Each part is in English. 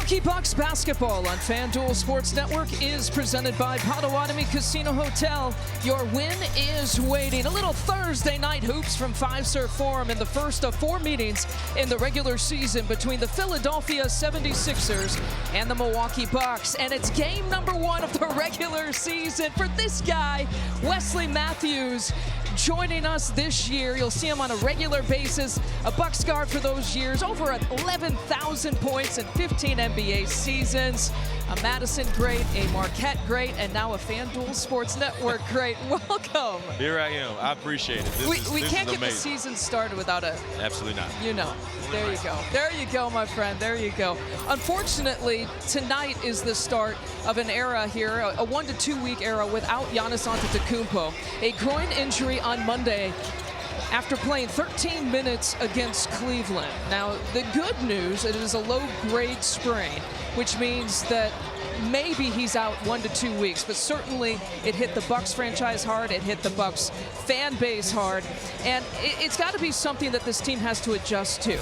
Milwaukee Bucks basketball on FanDuel Sports Network is presented by Potawatomi Casino Hotel. Your win is waiting. A little Thursday night hoops from Fiserv Forum in the first of 4 meetings in the regular season between the Philadelphia 76ers and the Milwaukee Bucks. And it's game number 1 of the regular season for this guy, Wesley Matthews, joining us this year. You'll see him on a regular basis, a Bucks guard for those years, over 11,000 points in 15 NBA seasons, a Madison great, a Marquette great, and now a FanDuel Sports Network great. Welcome. Here I am. I appreciate it. We can't get the season started without a... Absolutely not. You know. There you go. There you go, my friend. There you go. Unfortunately, tonight is the start of an era here, a 1 to 2 week era without Giannis Antetokounmpo. A groin injury on Monday after playing 13 minutes against Cleveland. Now, the good news, it is a low-grade sprain, which means that maybe he's out 1 to 2 weeks, but certainly it hit the Bucks franchise hard, it hit the Bucks fan base hard, and it's got to be something that this team has to adjust to.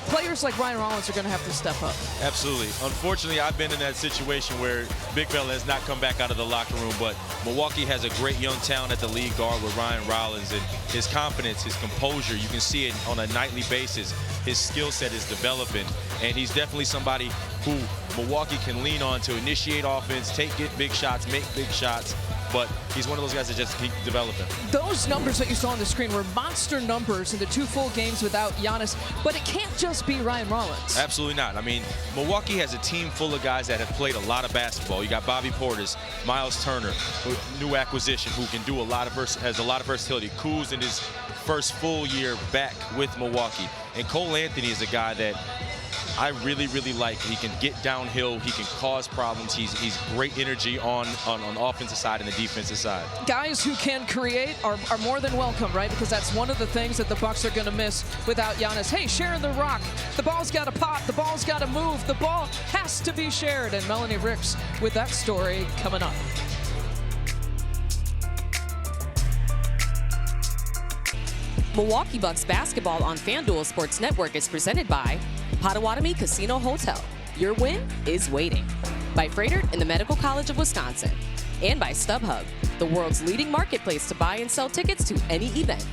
Players like Ryan Rollins are going to have to step up. Absolutely. Unfortunately, I've been in that situation where Big Fella has not come back out of the locker room, but Milwaukee has a great young talent at the lead guard with Ryan Rollins, and his confidence, his composure, you can see it on a nightly basis. His skill set is developing, and he's definitely somebody who Milwaukee can lean on to initiate offense, get big shots, make big shots, but he's one of those guys that just keep developing. Those numbers that you saw on the screen were monster numbers in the 2 full games without Giannis, but it can't just be Ryan Rollins. Absolutely not. I mean, Milwaukee has a team full of guys that have played a lot of basketball. You got Bobby Portis, Miles Turner, new acquisition, who can do has a lot of versatility. Kuz in his first full year back with Milwaukee. And Cole Anthony is a guy that I really, really like. He can get downhill. He can cause problems. He's great energy on the offensive side and the defensive side. Guys who can create are more than welcome, right? Because that's one of the things that the Bucks are going to miss without Giannis. Hey, sharing the rock. The ball's got to pop. The ball's got to move. The ball has to be shared. And Melanie Ricks with that story coming up. Milwaukee Bucks basketball on FanDuel Sports Network is presented by Potawatomi Casino Hotel. Your win is waiting. By Freighter and the Medical College of Wisconsin. And by StubHub, the world's leading marketplace to buy and sell tickets to any event.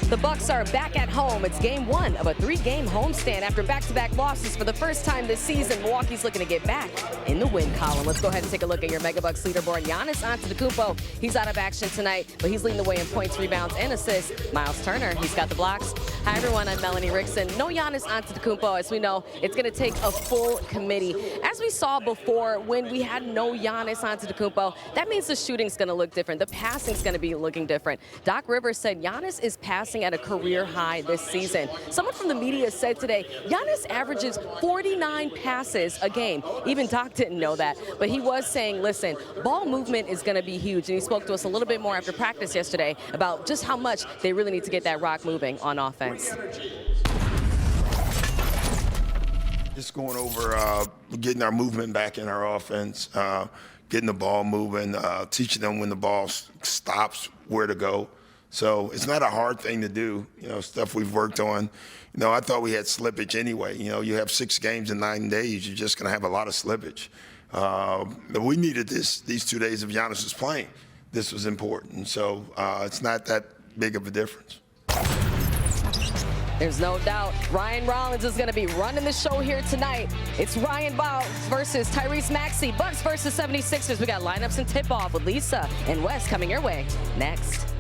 The Bucks are back at home. It's game 1 of a 3-game homestand after back-to-back losses for the first time this season. Milwaukee's looking to get back in the win column. Let's go ahead and take a look at your Mega Bucks leaderboard. Giannis Antetokounmpo, he's out of action tonight, but he's leading the way in points, rebounds, and assists. Miles Turner, he's got the blocks. Hi, everyone. I'm Melanie Rickson. No Giannis Antetokounmpo. As we know, it's going to take a full committee. As we saw before, when we had no Giannis Antetokounmpo, that means the shooting's going to look different. The passing's going to be looking different. Doc Rivers said Giannis is passing at a career high this season. Someone from the media said today, Giannis averages 49 passes a game. Even Doc didn't know that, but he was saying, listen, ball movement is going to be huge. And he spoke to us a little bit more after practice yesterday about just how much they really need to get that rock moving on offense. Just going over getting our movement back in our offense, getting the ball moving, teaching them when the ball stops, where to go. So it's not a hard thing to do, stuff we've worked on. I thought we had slippage anyway. You have 6 games in 9 days, you're just going to have a lot of slippage. But we needed these 2 days of Giannis was playing. This was important. So it's not that big of a difference. There's no doubt Ryan Rollins is going to be running the show here tonight. It's Ryan Bucks versus Tyrese Maxey. Bucks versus 76ers. We got lineups and tip-off with Lisa and Wes coming your way next.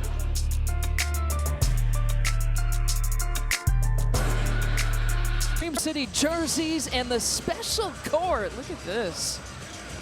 Dream City jerseys and the special court. Look at this.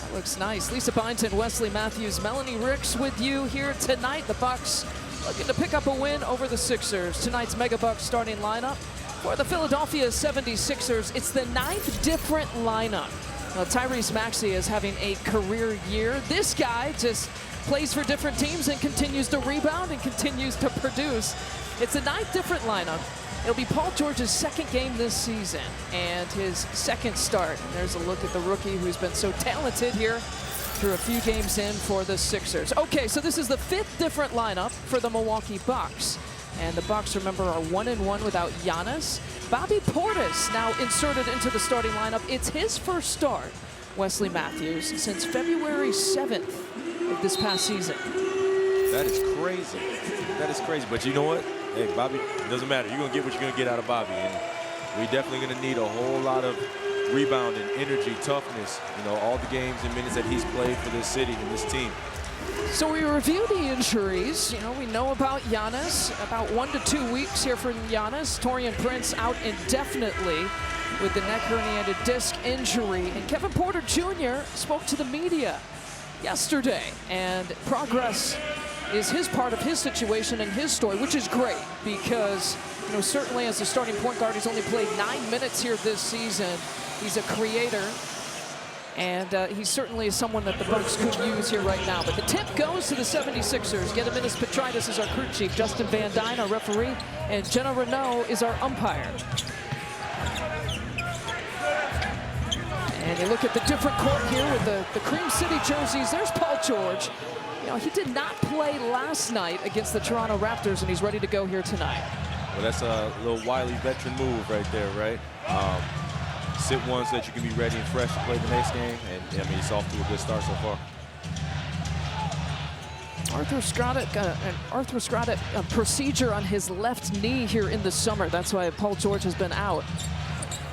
That looks nice. Lisa Byington, Wesley Matthews, Melanie Ricks with you here tonight. The Bucks looking to pick up a win over the Sixers. Tonight's Mega Bucks starting lineup for the Philadelphia 76ers. It's the 9th different lineup. Now, Tyrese Maxey is having a career year. This guy just plays for different teams and continues to rebound and continues to produce. It's the 9th different lineup. It'll be Paul George's 2nd game this season and his 2nd start. And there's a look at the rookie who's been so talented here through a few games in for the Sixers. Okay, so this is the 5th different lineup for the Milwaukee Bucks. And the Bucks, remember, are 1-1 without Giannis. Bobby Portis now inserted into the starting lineup. It's his first start, Wesley Matthews, since February 7th of this past season. That is crazy. That is crazy. But you know what? Hey, Bobby, it doesn't matter. You're going to get what you're going to get out of Bobby. And we're definitely going to need a whole lot of rebounding, energy, toughness, you know, all the games and minutes that he's played for this city and this team. So we review the injuries. You know, we know about Giannis, about 1 to 2 weeks here for Giannis. Taurean Prince out indefinitely with the neck herniated disc injury. And Kevin Porter Jr. spoke to the media yesterday, and progress is his part of his situation and his story, which is great because, you know, certainly as a starting point guard, he's only played 9 minutes here this season. He's a creator, and he certainly is someone that the Bucks could use here right now. But the tip goes to the 76ers. Gediminas Petritis is our crew chief, Justin Van Dyne, our referee, and Jenna Renault is our umpire. And you look at the different court here with the Cream City jerseys. There's Paul George. You know, he did not play last night against the Toronto Raptors, and he's ready to go here tonight. Well, that's a little wily veteran move right there, right? Sit one so that you can be ready and fresh to play the next game, and I mean, it's off to a good start so far. Arthroscopic procedure on his left knee here in the summer. That's why Paul George has been out.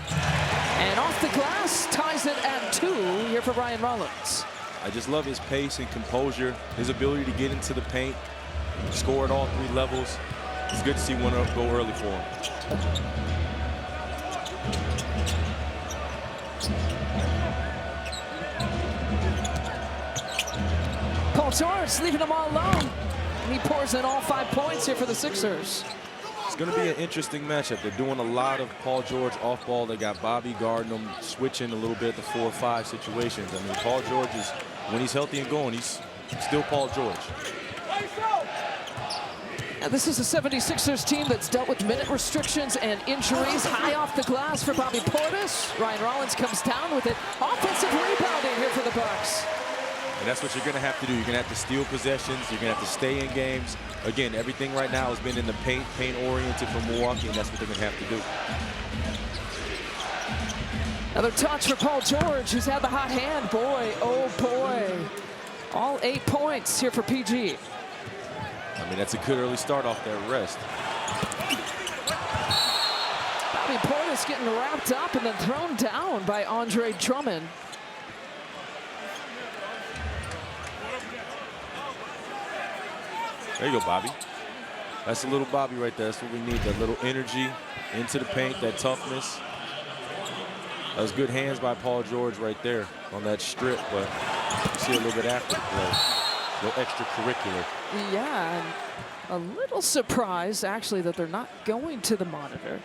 And off the glass, ties it at 2 here for Ryan Rollins. I just love his pace and composure, his ability to get into the paint, score at all 3 levels. It's good to see one go early for him. Paul George leaving them all alone. And he pours in all 5 points here for the Sixers. It's going to be an interesting matchup. They're doing a lot of Paul George off ball. They got Bobby guarding them, switching a little bit the 4-5 situations. I mean, Paul George is, when he's healthy and going, he's still Paul George. Now, this is a 76ers team that's dealt with minute restrictions and injuries. High off the glass for Bobby Portis. Ryan Rollins comes down with it. Offensive rebounding here for the Bucks. And that's what you're going to have to do. You're going to have to steal possessions. You're going to have to stay in games. Again, everything right now has been in the paint-oriented from Milwaukee, and that's what they're going to have to do. Another touch for Paul George, who's had the hot hand. Boy, oh boy. All 8 points here for PG. I mean, that's a good early start off that rest. Bobby Portis getting wrapped up and then thrown down by Andre Drummond. There you go, Bobby. That's a little Bobby right there. That's what we need, that little energy into the paint, that toughness. That was good hands by Paul George right there on that strip, but you see a little bit after the play. A little extracurricular. Yeah, and a little surprised, actually, that they're not going to the monitor.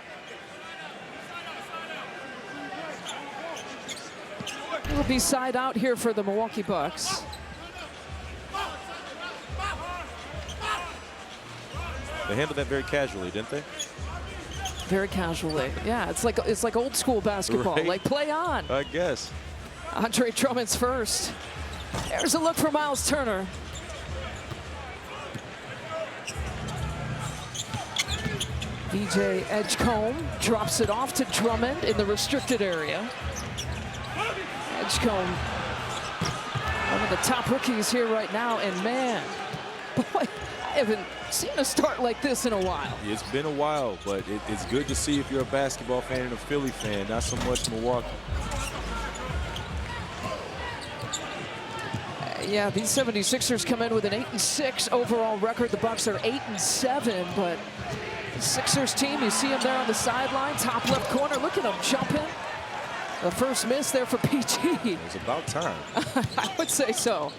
It'll be side out here for the Milwaukee Bucks. They handled that very casually, didn't they? Very casually. Yeah, it's like old school basketball. Right. Like, play on. I guess. Andre Drummond's first. There's a look for Miles Turner. VJ Edgecombe drops it off to Drummond in the restricted area. Edgecombe, one of the top rookies here right now, and man, boy, I haven't seen a start like this in a while. It's been a while, but it's good to see if you're a basketball fan and a Philly fan, not so much Milwaukee. Yeah, these 76ers come in with an 8-6 overall record. The Bucks are 8-7, but the Sixers team, you see him there on the sideline, top left corner. Look at him jumping. The first miss there for PG. It's about time. I would say so.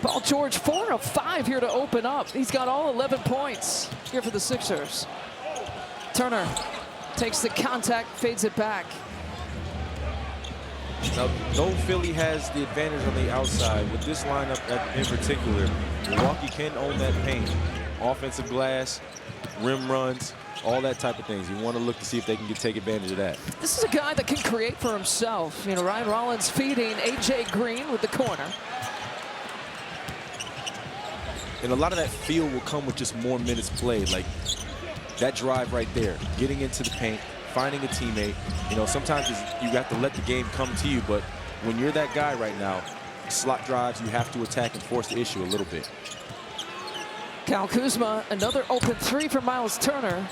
Paul George, 4 of 5 here to open up. He's got all 11 points here for the Sixers. Turner takes the contact, fades it back. Now, though Philly has the advantage on the outside, with this lineup in particular, Milwaukee can own that paint. Offensive glass, rim runs, all that type of things. You want to look to see if they can take advantage of that. This is a guy that can create for himself. You know, Ryan Rollins feeding A.J. Green with the corner. And a lot of that feel will come with just more minutes played. Like that drive right there, getting into the paint, finding a teammate. You know, sometimes you have to let the game come to you, but when you're that guy right now, slot drives, you have to attack and force the issue a little bit. Kyle Kuzma, another open three for Miles Turner.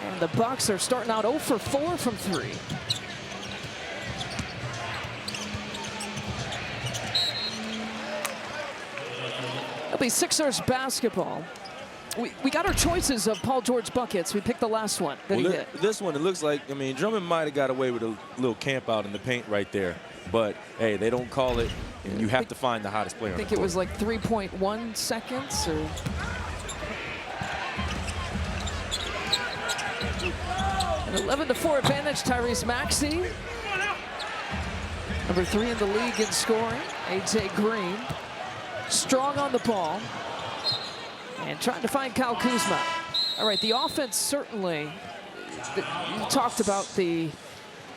And the Bucks are starting out 0 for 4 from 3. It'll be Sixers basketball. We got our choices of Paul George buckets. We picked the last one that he hit. This one, it looks like, I mean, Drummond might have got away with a little camp out in the paint right there. But, hey, they don't call it, and you have to find the hottest player. I think it was like 3.1 seconds. Or an 11-4 advantage, Tyrese Maxey. Number 3 in the league in scoring, A.J. Green. Strong on the ball. And trying to find Kyle Kuzma. All right, the offense certainly, you talked about the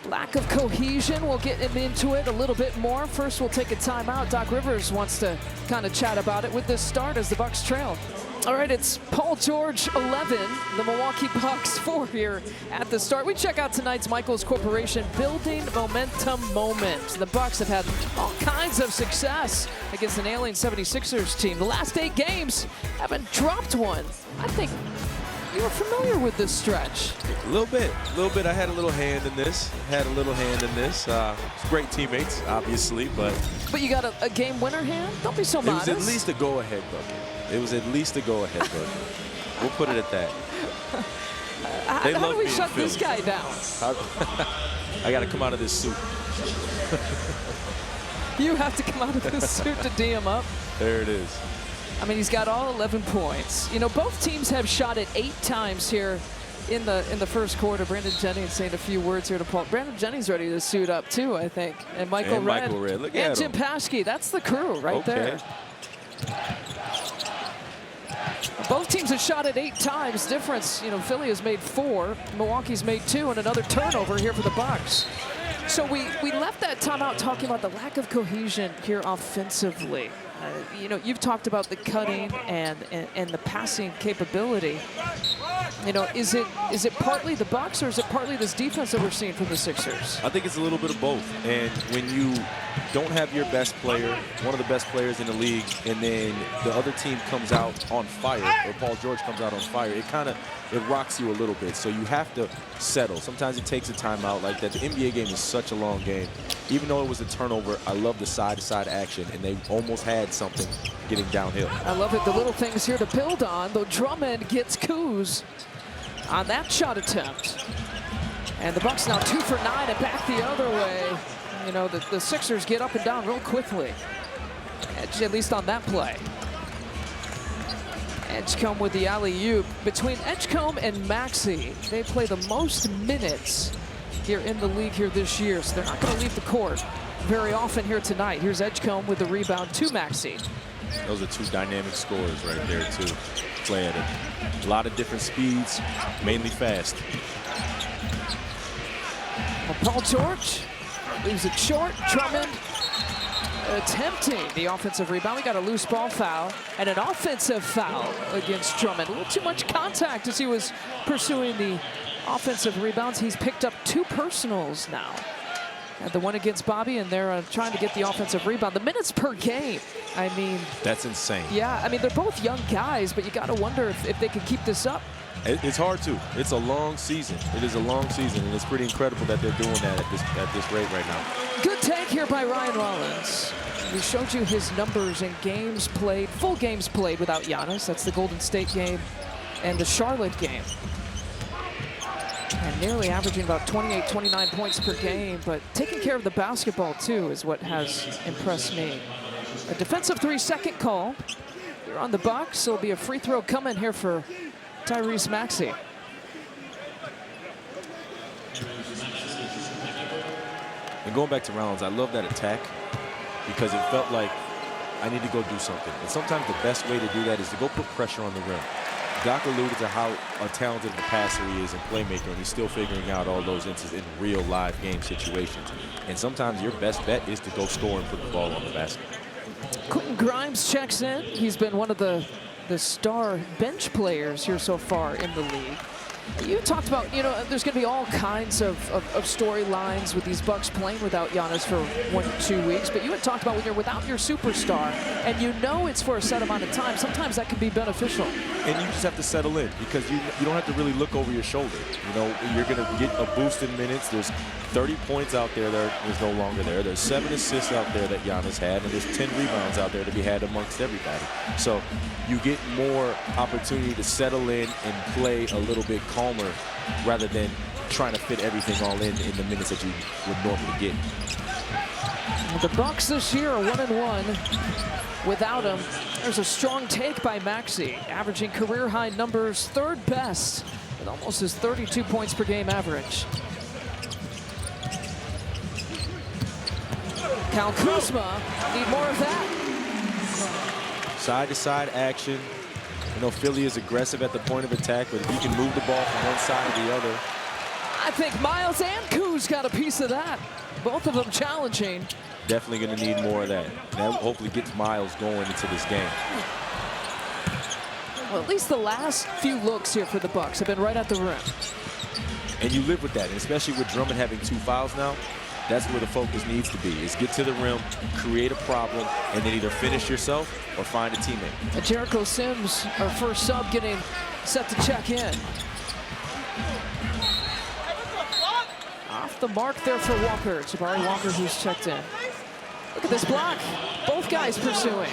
lack of cohesion. We'll get into it a little bit more. First, we'll take a timeout. Doc Rivers wants to kind of chat about it with this start as the Bucks trail. All right, it's Paul George 11, the Milwaukee Bucks 4 here at the start. We check out tonight's Michaels Corporation Building Momentum Moment. The Bucks have had all kinds of success against an ailing 76ers team. The last 8 games haven't dropped one. I think you were familiar with this stretch. A little bit. I had a little hand in this. Great teammates, obviously, but you got a game winner hand? Don't be so modest. It was at least a go-ahead bucket. We'll put it at that. How do we shut this guy down? I got to come out of this suit. You have to come out of this suit to D him up. There it is. I mean, he's got all 11 points. You know, both teams have shot it 8 times here in the first quarter. Brandon Jennings saying a few words here to Paul. Brandon Jennings ready to suit up too, I think. And Michael Redd. Look and at Jim him. Paschke. That's the crew right there. Both teams have shot it 8 times. Difference, you know, Philly has made 4, Milwaukee's made 2, and another turnover here for the Bucks. So we left that timeout talking about the lack of cohesion here offensively. You know, you've talked about the cutting and the passing capability. You know, is it partly the Bucks or is it partly this defense that we're seeing from the Sixers? I think it's a little bit of both. And when you don't have your best player, one of the best players in the league, and then the other team comes out on fire, or Paul George comes out on fire, it rocks you a little bit. So you have to settle. Sometimes it takes a timeout like that. The NBA game is such a long game. Even though it was a turnover, I love the side-to-side action, and they almost had something getting downhill. I love it. The little things here to build on, though Drummond gets Kuz on that shot attempt. And the Bucks now 2 for 9 and back the other way. You know, the Sixers get up and down real quickly, at least on that play. Edgecombe with the alley-oop. Between Edgecombe and Maxey, they play the most minutes here in the league here this year, so they're not going to leave the court very often here tonight. Here's Edgecombe with the rebound to Maxey. Those are 2 dynamic scorers right there, too. Play at a lot of different speeds, mainly fast. Well, Paul George leaves it short. Drummond attempting the offensive rebound. We got a loose ball foul and an offensive foul against Drummond. A little too much contact as he was pursuing the offensive rebounds. He's picked up 2 personals now. And the one against Bobby, and they're trying to get the offensive rebound. The minutes per game, I mean. That's insane. Yeah, I mean, they're both young guys, but you got to wonder if they can keep this up. It's hard to. It's a long season. It is a long season, and it's pretty incredible that they're doing that at this rate right now. Good take here by Ryan Rollins. We showed you his numbers in games played, full games played without Giannis. That's the Golden State game and the Charlotte game. And nearly averaging about 28, 29 points per game, but taking care of the basketball too is what has impressed me. A defensive 3-second call here on the Bucks. So it'll be a free throw coming here for Tyrese Maxey. And going back to Rollins, I love that attack because it felt like I need to go do something. And sometimes the best way to do that is to go put pressure on the rim. Doc alluded to how talented of a passer he is and playmaker, and he's still figuring out all those instances in real live game situations. And sometimes your best bet is to go score and put the ball on the basket. Quentin Grimes checks in. He's been one of the the star bench players here so far in the league. You talked about, you know, there's going to be all kinds of storylines with these Bucks playing without Giannis for 1 to 2 weeks, but you had talked about when you're without your superstar and you know it's for a set amount of time, sometimes that can be beneficial. And you just have to settle in because you don't have to really look over your shoulder. You know, you're going to get a boost in minutes. There's 30 points out there that is no longer there. There's 7 assists out there that Giannis had, and there's 10 rebounds out there to be had amongst everybody. So you get more opportunity to settle in and play a little bit calmer rather than trying to fit everything all in the minutes that you would normally get. The Bucks this year are 1-1 without him. There's a strong take by Maxey, averaging career-high numbers, 3rd best, with almost his 32 points per game average. Kyle Kuzma, need more of that. Side-to-side action. You know, Philly is aggressive at the point of attack, but if you can move the ball from one side to the other. I think Miles and Kuz got a piece of that. Both of them challenging. Definitely going to need more of that. That hopefully gets Miles going into this game. Well, at least the last few looks here for the Bucks have been right at the rim. And you live with that, and especially with Drummond having 2 fouls now. That's where the focus needs to be, is get to the rim, create a problem, and then either finish yourself or find a teammate. And Jericho Sims, our first sub, getting set to check in. Off the mark there for Walker. Jabari Walker who's checked in. Look at this block. Both guys pursuing.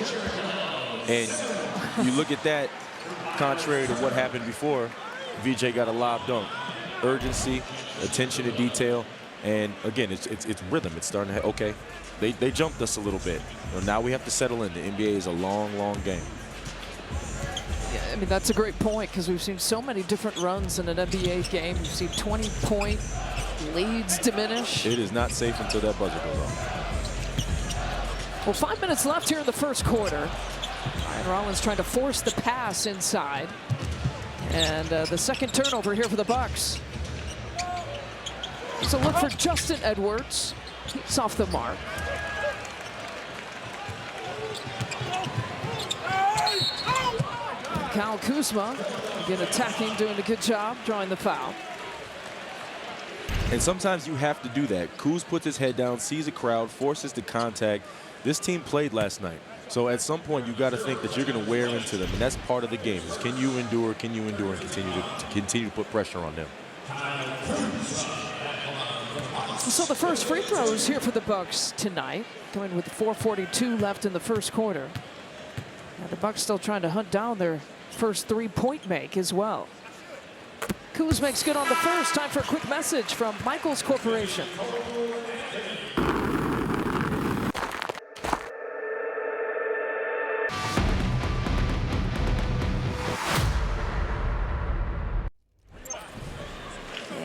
And you look at that, contrary to what happened before, VJ got a lob dunk. Urgency, attention to detail. And again, it's rhythm. It's starting to, okay, they jumped us a little bit. Well, now we have to settle in. The NBA is a long, long game. Yeah, I mean, that's a great point because we've seen so many different runs in an NBA game. We've seen 20-point leads diminish. It is not safe until that buzzer goes off. Well, 5 minutes left here in the first quarter. Ryan Rollins trying to force the pass inside. And the second turnover here for the Bucks. So look for Justin Edwards. He's off the mark. Kyle Kuzma, again attacking, doing a good job, drawing the foul. And sometimes you have to do that. Kuz puts his head down, sees a crowd, forces the contact. This team played last night. So at some point, you got to think that you're going to wear into them. And that's part of the game. Is can you endure, and continue to put pressure on them. So the first free throws here for the Bucks tonight, coming with 4:42 left in the first quarter. And the Bucks still trying to hunt down their first 3-point make as well. Kuz makes good on the first. Time for a quick message from Michaels Corporation.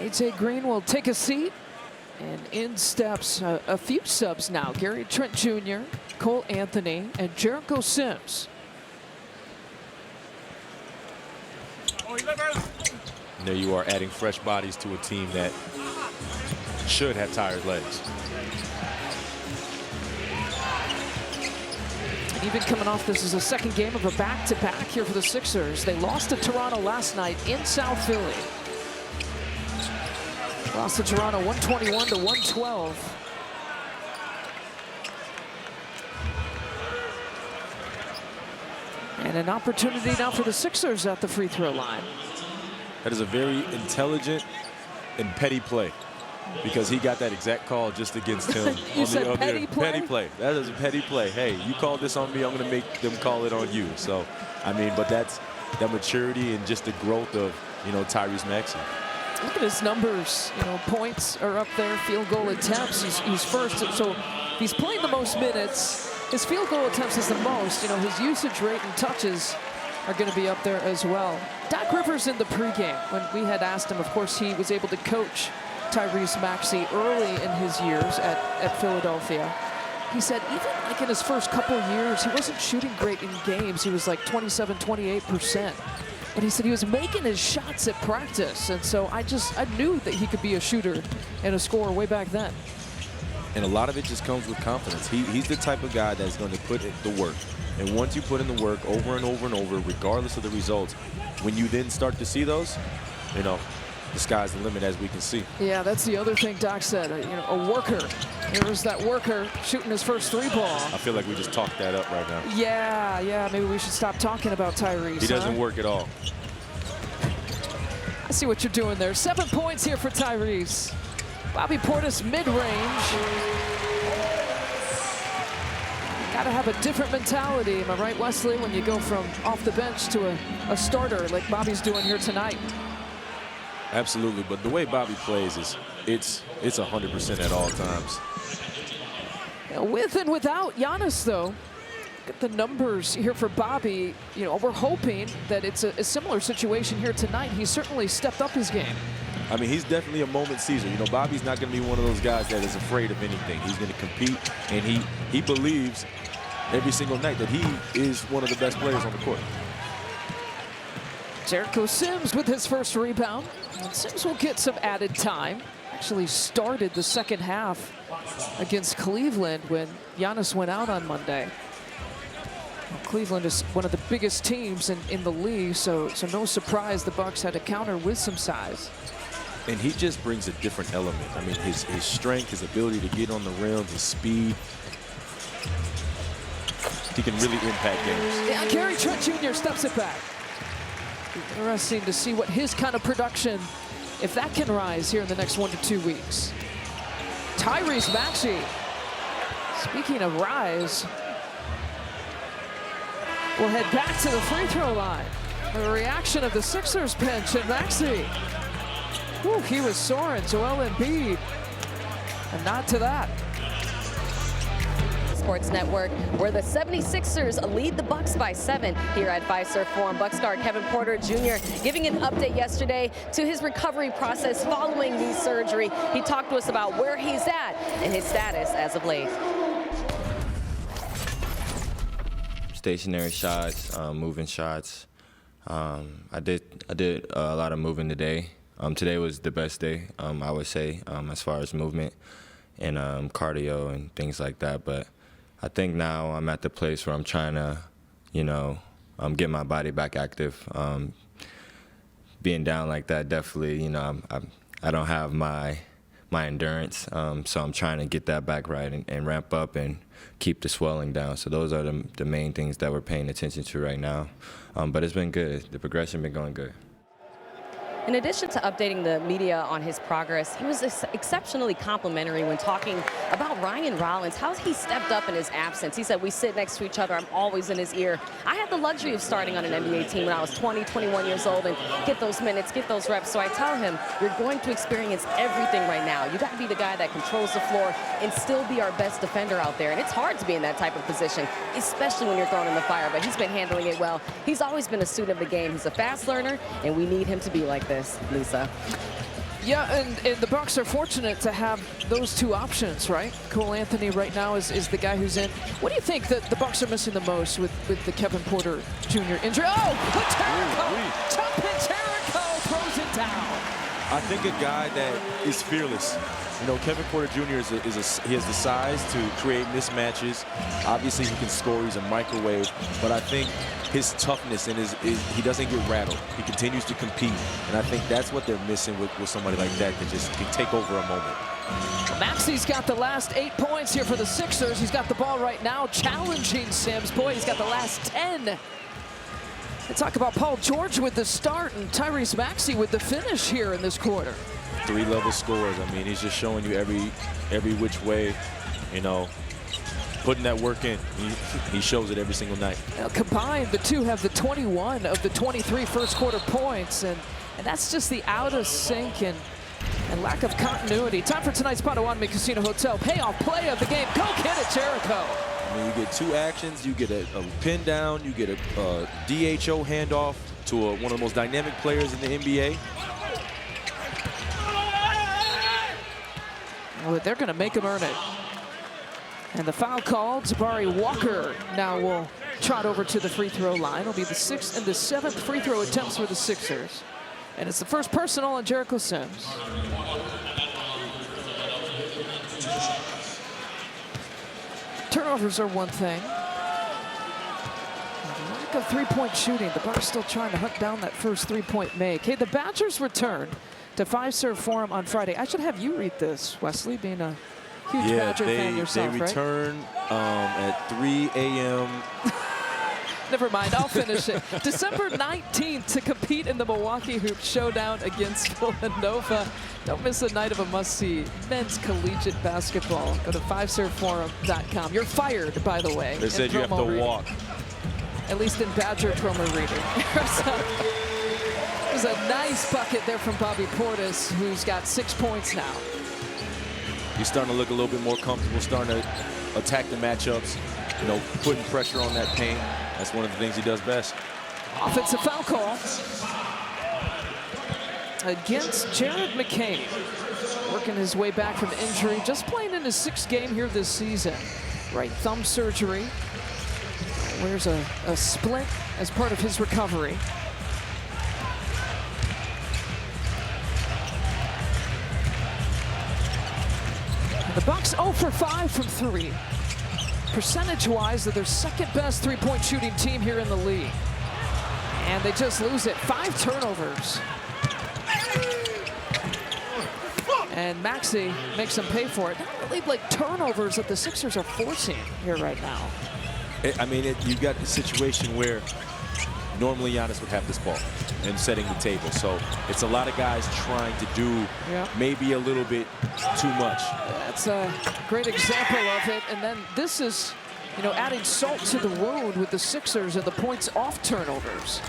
AJ Green will take a seat. And in steps a few subs now. Gary Trent Jr., Cole Anthony, and Jericho Sims. There you are, adding fresh bodies to a team that should have tired legs. And even coming off, this is a second game of a back-to-back here for the Sixers. They lost to Toronto last night in South Philly. Lost to Toronto 121 to 112. And an opportunity now for the Sixers at the free throw line. That is a very intelligent and petty play because he got that exact call just against him. You said petty play? Petty play. That is a petty play. Hey, you called this on me, I'm going to make them call it on you. So, I mean, but that's that maturity and just the growth of, you know, Tyrese Maxey. Look at his numbers. You know, points are up there. Field goal attempts, he's first. So he's playing the most minutes. His field goal attempts is the most. You know, his usage rate and touches are going to be up there as well. Doc Rivers in the pregame, when we had asked him, of course, he was able to coach Tyrese Maxey early in his years at Philadelphia. He said even like in his first couple years, he wasn't shooting great in games. He was like 27, 28%. But he said he was making his shots at practice. And so I knew that he could be a shooter and a scorer way back then. And a lot of it just comes with confidence. He's the type of guy that's going to put in the work. And once you put in the work over and over and over, regardless of the results, when you then start to see those, you know, the sky's the limit, as we can see. Yeah, that's the other thing Doc said. You know, a worker. There's that worker shooting his first 3 ball. I feel like we just talked that up right now. Yeah. Maybe we should stop talking about Tyrese. He doesn't work at all. I see what you're doing there. 7 points here for Tyrese. Bobby Portis mid-range. Got to have a different mentality, am I right, Wesley, when you go from off the bench to a starter like Bobby's doing here tonight? Absolutely, but the way Bobby plays is it's 100% at all times. You know, with and without Giannis, though, look at the numbers here for Bobby. You know, we're hoping that it's a similar situation here tonight. He certainly stepped up his game. I mean, he's definitely a moment seizer. You know, Bobby's not going to be one of those guys that is afraid of anything. He's going to compete, and he believes every single night that he is one of the best players on the court. Jericho Sims with his first rebound. And Sims will get some added time. Actually started the second half against Cleveland when Giannis went out on Monday. Cleveland is one of the biggest teams in the league, so no surprise the Bucks had to counter with some size. And he just brings a different element. I mean, his strength, his ability to get on the rim, his speed. He can really impact games. Yeah, Gary Trent Jr. steps it back. Interesting to see what his kind of production, if that can rise here in the next 1 to 2 weeks. Tyrese Maxey, speaking of rise, will head back to the free throw line. The reaction of the Sixers bench and Maxey. Whew, he was soaring. Joel Embiid, a nod to that. Sports Network, where the 76ers lead the Bucks by 7 here at Fiserv Forum. Bucks star Kevin Porter Jr. giving an update yesterday to his recovery process following knee surgery. He talked to us about where he's at and his status as of late. Stationary shots, moving shots. I did a lot of moving today. Today was the best day, I would say, as far as movement and cardio and things like that. But I think now I'm at the place where I'm trying to, you know, get my body back active. Being down like that, definitely, you know, I don't have my endurance, so I'm trying to get that back right and ramp up and keep the swelling down. So those are the main things that we're paying attention to right now. But it's been good. The progression been going good. In addition to updating the media on his progress, he was exceptionally complimentary when talking about Ryan Rollins, how he stepped up in his absence. He said, we sit next to each other, I'm always in his ear. I had the luxury of starting on an NBA team when I was 20, 21 years old and get those minutes, get those reps. So I tell him, you're going to experience everything right now. You got to be the guy that controls the floor and still be our best defender out there. And it's hard to be in that type of position, especially when you're thrown in the fire, but he's been handling it well. He's always been a student of the game. He's a fast learner, and we need him to be like this, Lisa. Yeah, and the Bucks are fortunate to have those two options, right? Cole Anthony right now is the guy who's in. What do you think that the Bucks are missing the most with the Kevin Porter Jr. injury? Oh, Paterico! Top Paterico throws it down. I think a guy that is fearless. You know, Kevin Porter Jr. he has the size to create mismatches. Obviously, he can score. He's a microwave. But I think his toughness and he doesn't get rattled. He continues to compete. And I think that's what they're missing with somebody like that that just can take over a moment. Maxey's got the last 8 points here for the Sixers. He's got the ball right now, challenging Sims. Boy, he's got the last 10. Let's talk about Paul George with the start and Tyrese Maxey with the finish here in this quarter. 3-level scores. I mean, he's just showing you every which way, you know, putting that work in. He shows it every single night. Now, combined, the two have the 21 of the 23 first quarter points, and that's just the out of sync and lack of continuity. Time for tonight's Potawatomi Casino Hotel payoff play of the game. Go get it, Jericho. I mean, you get two actions. You get a pin down. You get a DHO handoff to one of the most dynamic players in the NBA. Well, they're going to make him earn it. And the foul called. Jabari Walker now will trot over to the free throw line. It'll be the 6th and the 7th free throw attempts for the Sixers. And it's the first personal on Jericho Sims. Turnovers are one thing. Lack of three-point shooting. The Bucks still trying to hunt down that first three-point make. Hey, the Badgers return to Fiserv Forum on Friday. I should have you read this, Wesley, being a huge Badger fan yourself, they return at 3 a.m. Never mind, I'll finish it. December 19th to compete in the Milwaukee Hoop Showdown against Villanova. Don't miss a night of a must-see men's collegiate basketball. Go to fiveserveforum.com. You're fired, by the way. They said you have to walk. At least in Badger promo reading. There's a nice bucket there from Bobby Portis, who's got 6 points now. He's starting to look a little bit more comfortable, starting to attack the matchups, you know, putting pressure on that paint. That's one of the things he does best. Offensive foul call against Jared McCain. Working his way back from injury, just playing in his 6th game here this season. Right thumb surgery. Wears a splint as part of his recovery. And the Bucks 0 for 5 from 3. Percentage-wise, they're their 2nd best three-point shooting team here in the league. And they just lose it. 5 turnovers. And Maxey makes them pay for it. Not really like turnovers that the Sixers are forcing here right now. I mean, you've got a situation where normally Giannis would have this ball and setting the table. So it's a lot of guys trying to do maybe a little bit too much. That's a great example of it. And then this is, you know, adding salt to the wound with the Sixers and the points off turnovers.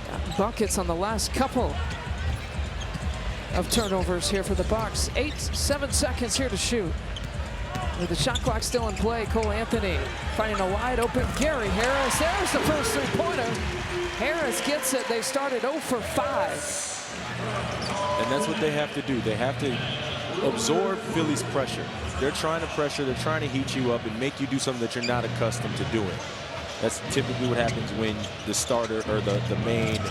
Got buckets on the last couple of turnovers here for the Bucks. 7 seconds here to shoot. With the shot clock still in play, Cole Anthony finding a wide open Gary Harris. There's the first three-pointer. Harris gets it. They started 0 for 5. And that's what they have to do. They have to absorb Philly's pressure. They're trying to pressure, they're trying to heat you up and make you do something that you're not accustomed to doing. That's typically what happens when the starter or the main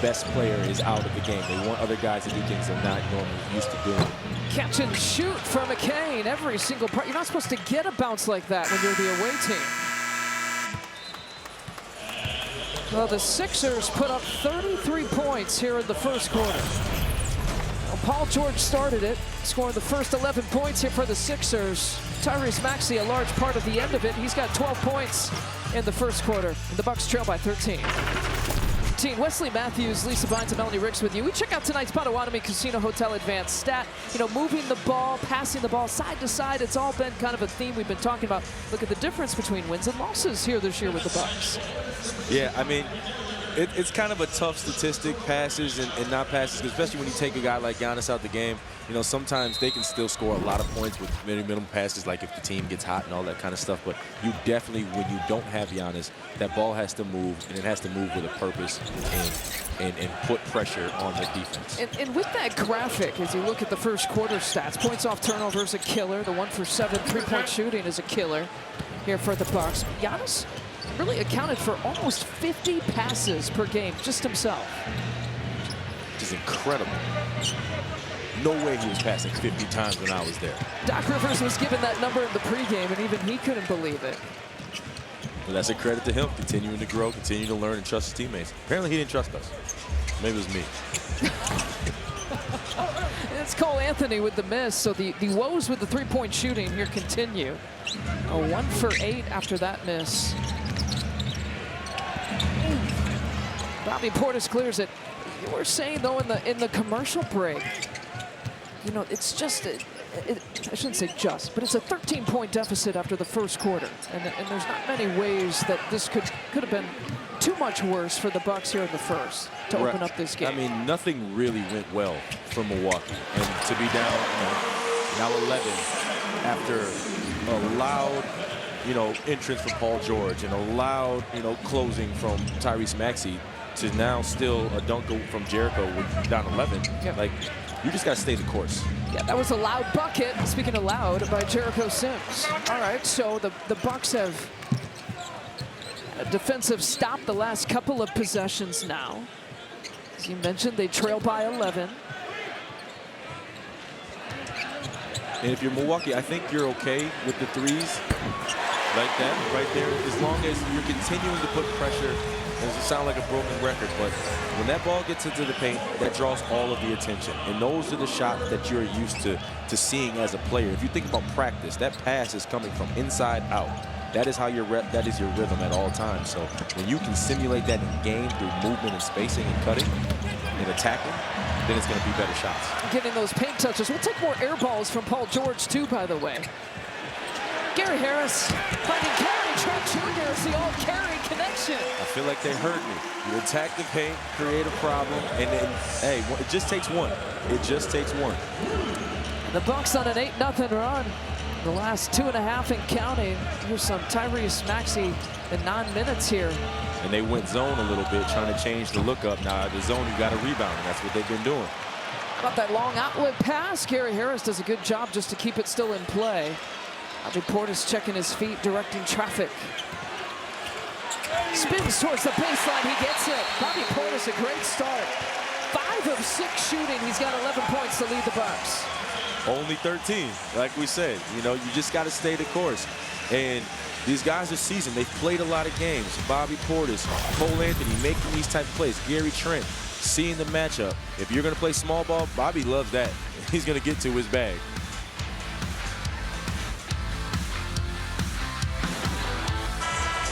best player is out of the game. They want other guys to do things they're not normally used to doing. Catch and shoot for McCain. Every single part. You're not supposed to get a bounce like that when you're the away team. Well, the Sixers put up 33 points here in the first quarter. Well, Paul George started it, scoring the first 11 points here for the Sixers. Tyrese Maxey, a large part of the end of it. He's got 12 points in the first quarter. And the Bucks trail by 13. Wesley Matthews, Lisa Bynes, and Melanie Ricks with you. We check out tonight's Potawatomi Casino Hotel Advanced Stat. You know, moving the ball, passing the ball side to side. It's all been kind of a theme we've been talking about. Look at the difference between wins and losses here this year with the Bucks. Yeah, I mean, it's kind of a tough statistic, passes and not passes, especially when you take a guy like Giannis out the game. You know, sometimes they can still score a lot of points with very minimum passes, like if the team gets hot and all that kind of stuff. But you definitely, when you don't have Giannis, that ball has to move, and it has to move with a purpose and put pressure on the defense. And with that graphic, as you look at the first quarter stats, points off turnover is a killer. The 1 for 7 three-point shooting is a killer here for the Bucks. Giannis really accounted for almost 50 passes per game, just himself. Which is incredible. No way he was passing 50 times when I was there. Doc Rivers was given that number in the pregame, and even he couldn't believe it. But that's a credit to him, continuing to grow, continuing to learn and trust his teammates. Apparently he didn't trust us. Maybe it was me. It's Cole Anthony with the miss, so the woes with the three-point shooting here continue. A 1 for 8 after that miss. Bobby Portis clears it. You were saying, though, in the commercial break, you know, it's just, I shouldn't say just, but it's a 13-point deficit after the first quarter. And there's not many ways that this could have been too much worse for the Bucks here in the first to open up this game. I mean, nothing really went well for Milwaukee. And to be down, you know, now 11 after a loud, you know, entrance from Paul George and a loud, you know, closing from Tyrese Maxey to now still a dunk from Jericho with down 11. Yep. Like, you just got to stay the course. Yeah, that was a loud bucket, speaking of loud, by Jericho Sims. All right, so the Bucks have a defensive stop the last couple of possessions now. As you mentioned, they trail by 11. And if you're Milwaukee, I think you're okay with the threes like that right there, as long as you're continuing to put pressure. Doesn't sound like a broken record, but when that ball gets into the paint, that draws all of the attention. And those are the shots that you're used to seeing as a player. If you think about practice, that pass is coming from inside out. That is how that is your rhythm at all times. So when you can simulate that in game through movement and spacing and cutting and attacking, then it's going to be better shots. Getting those paint touches. We'll take more air balls from Paul George, too, by the way. Gary Harris finding Gary Trent Jr. is the all-carry connection. I feel like they hurt me. You attack the paint, create a problem, and then, hey, it just takes one. It just takes one. The Bucks on an 8-0 run. The last 2.5 and counting. Here's some Tyrese Maxey in 9 minutes here. And they went zone a little bit, trying to change the look up. Now, the zone, you got to rebound, and that's what they've been doing. How about that long outlet pass? Gary Harris does a good job just to keep it still in play. Bobby Portis checking his feet, directing traffic. Spins towards the baseline, he gets it. Bobby Portis, a great start. 5 of 6 shooting, he's got 11 points to lead the Bucks. Only 13, like we said. You know, you just got to stay the course. And these guys are seasoned. They've played a lot of games. Bobby Portis, Cole Anthony making these type of plays. Gary Trent seeing the matchup. If you're going to play small ball, Bobby loves that. He's going to get to his bag.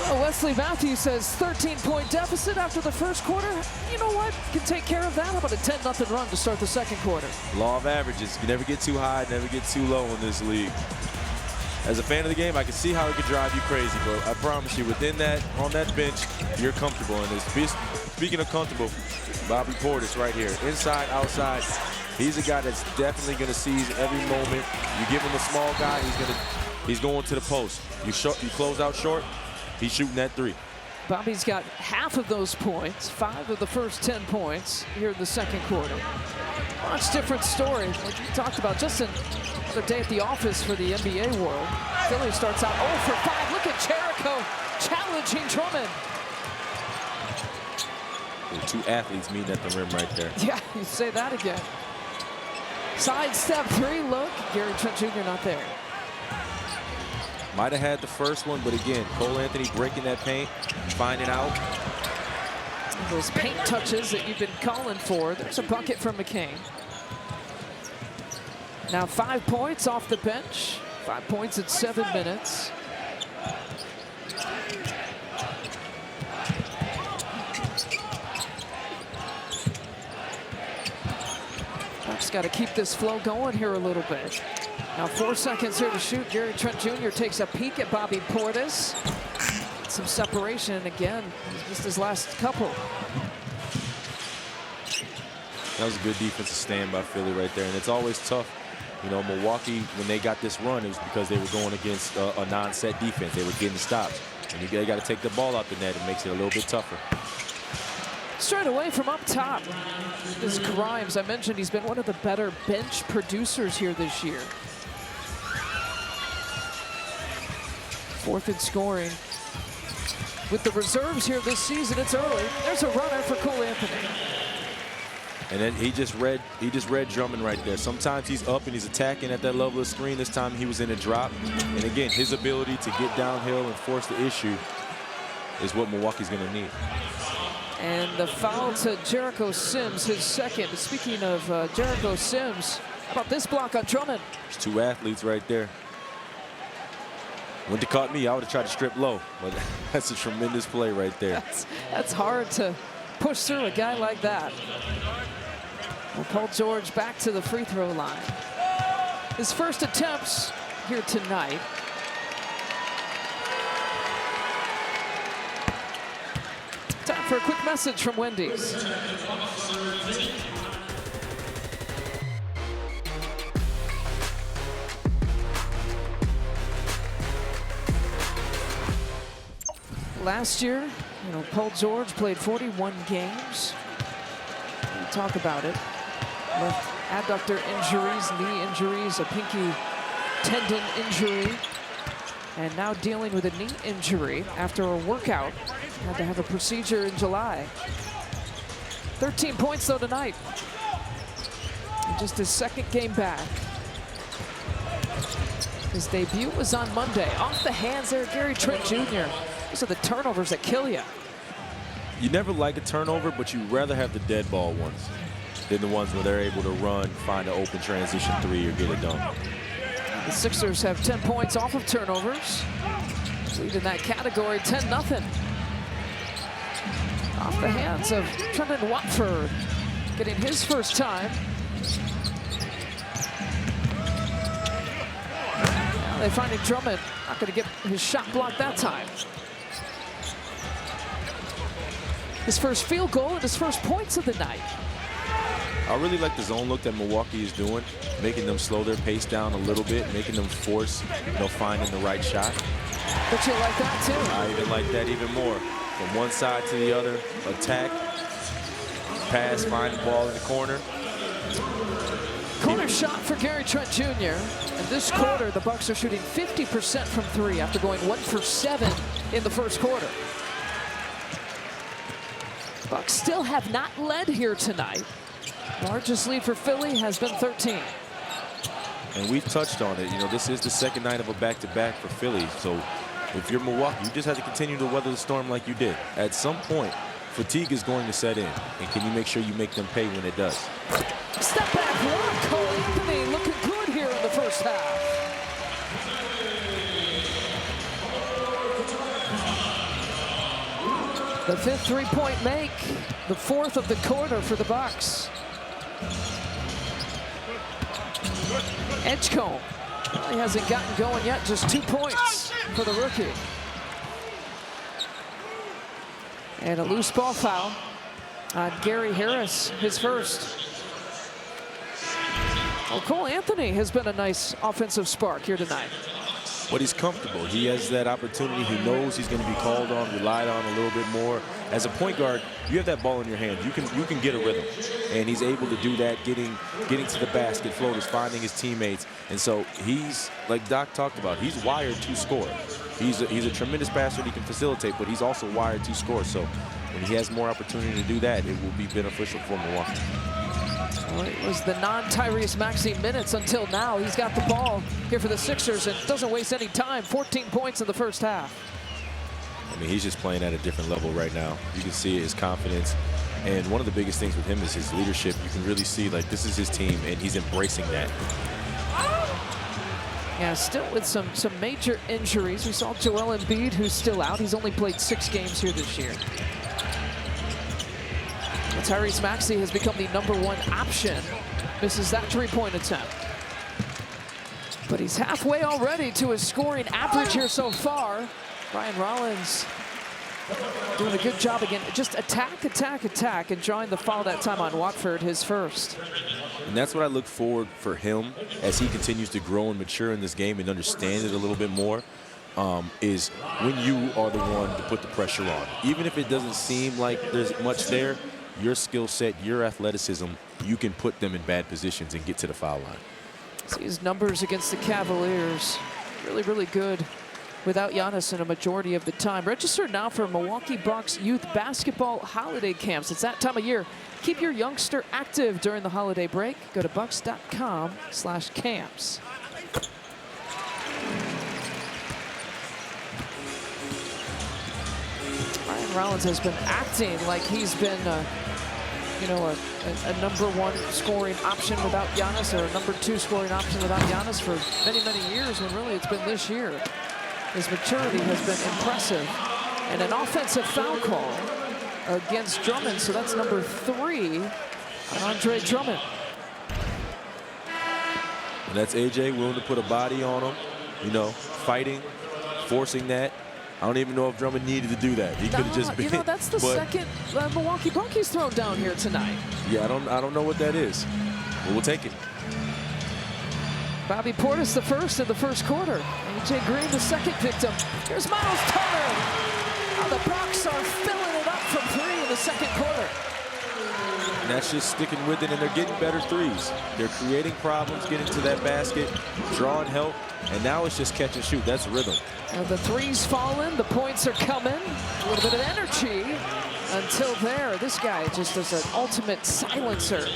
Well, Wesley Matthews says 13-point deficit after the first quarter. You know what? Can take care of that. How about a 10-0 run to start the second quarter? Law of averages. You never get too high, never get too low in this league. As a fan of the game, I can see how it could drive you crazy, but I promise you, within that, on that bench, you're comfortable. And speaking of comfortable, Bobby Portis right here, inside, outside. He's a guy that's definitely going to seize every moment. You give him a small guy, he's going to the post. You close out short, he's shooting that 3. Bobby's got half of those points, 5 of the first 10 points here in the second quarter. Much different story, like you talked about just another day at the office for the NBA world. Philly starts out 0 for 5. Look at Jericho challenging Drummond. Two athletes meeting at the rim right there. Yeah, you say that again. Sidestep 3, look. Gary Trent Jr. not there. Might have had the first one, but again, Cole Anthony breaking that paint, finding out. Those paint touches that you've been calling for. There's a bucket from McCain. Now 5 points off the bench. 5 points in 7 minutes. Bucks got to keep this flow going here a little bit. Now 4 seconds here to shoot. Gary Trent Jr. takes a peek at Bobby Portis. Some separation, and again, he's missed his last couple. That was a good defensive stand by Philly right there, and it's always tough. You know, Milwaukee, when they got this run, it was because they were going against a non-set defense. They were getting stops. And they got to take the ball out the net. It makes it a little bit tougher. Straight away from up top is Grimes. I mentioned he's been one of the better bench producers here this year. 4th in scoring. With the reserves here this season, it's early. There's a runner for Cole Anthony. And then he just read Drummond right there. Sometimes he's up and he's attacking at that level of screen. This time he was in a drop. And again, his ability to get downhill and force the issue is what Milwaukee's going to need. And the foul to Jericho Sims, his second. Speaking of Jericho Sims, how about this block on Drummond? There's 2 athletes right there. Wouldn't have caught me, I would have tried to strip low. But that's a tremendous play right there. That's hard to push through a guy like that. Well, Paul George back to the free throw line. His first attempts here tonight. Time for a quick message from Wendy's. Last year, you know, Paul George played 41 games. We'll talk about it. Left adductor injuries, knee injuries, a pinky tendon injury, and now dealing with a knee injury after a workout. Had to have a procedure in July. 13 points though tonight. In just his second game back. His debut was on Monday. Off the hands there, Gary Trent Jr. Those are the turnovers that kill you. You never like a turnover, but you rather have the dead ball ones than the ones where they're able to run, find an open transition three, or get it done. The Sixers have 10 points off of turnovers. Lead in that category, 10-0. Off the hands of Trendon Watford, getting his first time. Now they finding Drummond, not going to get his shot blocked that time. His first field goal and his first points of the night. I really like the zone look that Milwaukee is doing, making them slow their pace down a little bit, making them force, finding the right shot. But you like that too. I even like that even more. From one side to the other, attack, pass, find the ball in the corner. Corner shot for Gary Trent Jr. And this quarter, the Bucks are shooting 50% from three after going 1 for 7 in the first quarter. Bucks still have not led here tonight. Largest lead for Philly has been 13. And we've touched on it. This is the second night of a back-to-back for Philly. So if you're Milwaukee, you just have to continue to weather the storm like you did. At some point, fatigue is going to set in. And can you make sure you make them pay when it does? Step back block. Cole Anthony looking good here in the first half. The 5th three-point make, the 4th of the quarter for the Bucks. Edgecombe really hasn't gotten going yet, just 2 points for the rookie. And a loose ball foul on Gary Harris, his first. Well, Cole Anthony has been a nice offensive spark here tonight. But he's comfortable. He has that opportunity. He knows he's going to be called on, relied on a little bit more. As a point guard, you have that ball in your hand. You can get a rhythm, and he's able to do that, getting to the basket, floaters, finding his teammates. And so he's, like Doc talked about, he's wired to score. He's a tremendous passer. He can facilitate, but he's also wired to score. So when he has more opportunity to do that, it will be beneficial for Milwaukee. Well, it was the non-Tyrese Maxey minutes until now. He's got the ball here for the Sixers and doesn't waste any time. 14 points in the first half. I mean, he's just playing at a different level right now. You can see his confidence. And one of the biggest things with him is his leadership. You can really see, like, this is his team, and he's embracing that. Yeah, still with some major injuries. We saw Joel Embiid, who's still out. He's only played 6 games here this year. Tyrese Maxey has become the #1 option. Misses that three-point attempt. But he's halfway already to his scoring average here so far. Ryan Rollins doing a good job again. Just attack, attack, attack, and drawing the foul that time on Watford, his first. And that's what I look forward for him as he continues to grow and mature in this game and understand it a little bit more. Is when you are the one to put the pressure on. Even if it doesn't seem like there's much there, your skill set, your athleticism, you can put them in bad positions and get to the foul line. See his numbers against the Cavaliers. Really, really good without Giannis in a majority of the time. Register now for Milwaukee Bucks Youth Basketball Holiday Camps. It's that time of year. Keep your youngster active during the holiday break. Go to bucks.com/camps. Ryan Rollins has been acting like he's been a #1 scoring option without Giannis, or a #2 scoring option without Giannis for many, many years, when really it's been this year. His maturity has been impressive. And an offensive foul call against Drummond, so that's #3 on Andre Drummond. And that's AJ willing to put a body on him, fighting, forcing that. I don't even know if Drummond needed to do that. He could have just been. That's the second Milwaukee Buck he's thrown down here tonight. Yeah, I don't know what that is, but we'll take it. Bobby Portis the first in the first quarter. AJ Green the second victim. Here's Miles Turner. The Bucks are filling it up from 3 in the second quarter. And that's just sticking with it, and they're getting better threes. They're creating problems, getting to that basket, drawing help, and now it's just catch and shoot. That's rhythm. And the threes falling, the points are coming. A little bit of energy until there. This guy just is an ultimate silencer.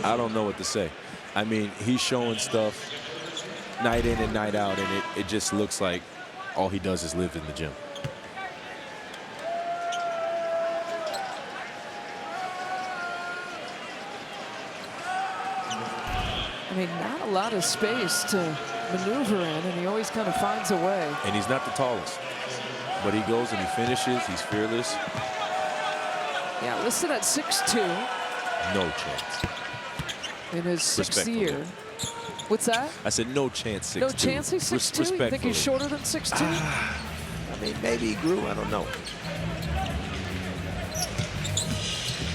I don't know what to say. I mean, he's showing stuff night in and night out, and it just looks like all he does is live in the gym. I mean, not a lot of space to maneuver in, and he always kind of finds a way. And he's not the tallest, but he goes and he finishes. He's fearless. Yeah, listed at 6'2". No chance. In his 6th year. What's that? I said no chance 6'2". No chance he's 6'2"? You think he's shorter than 6'2"? I mean, maybe he grew. I don't know.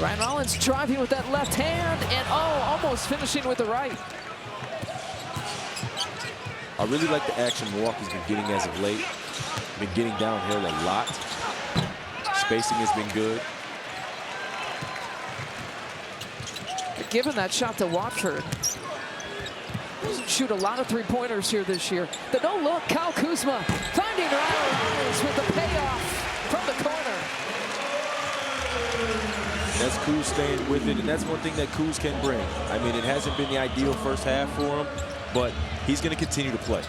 Ryan Rollins driving with that left hand, and almost finishing with the right. I really like the action Milwaukee's been getting as of late. Been getting downhill a lot. Spacing has been good. Giving that shot to Watford. Doesn't shoot a lot of three-pointers here this year. The no-look, Kyle Kuzma finding Ryan Rollins with the payoff from the corner. That's Kuz staying with it, and that's one thing that Kuz can bring. I mean, it hasn't been the ideal first half for him, but he's going to continue to play.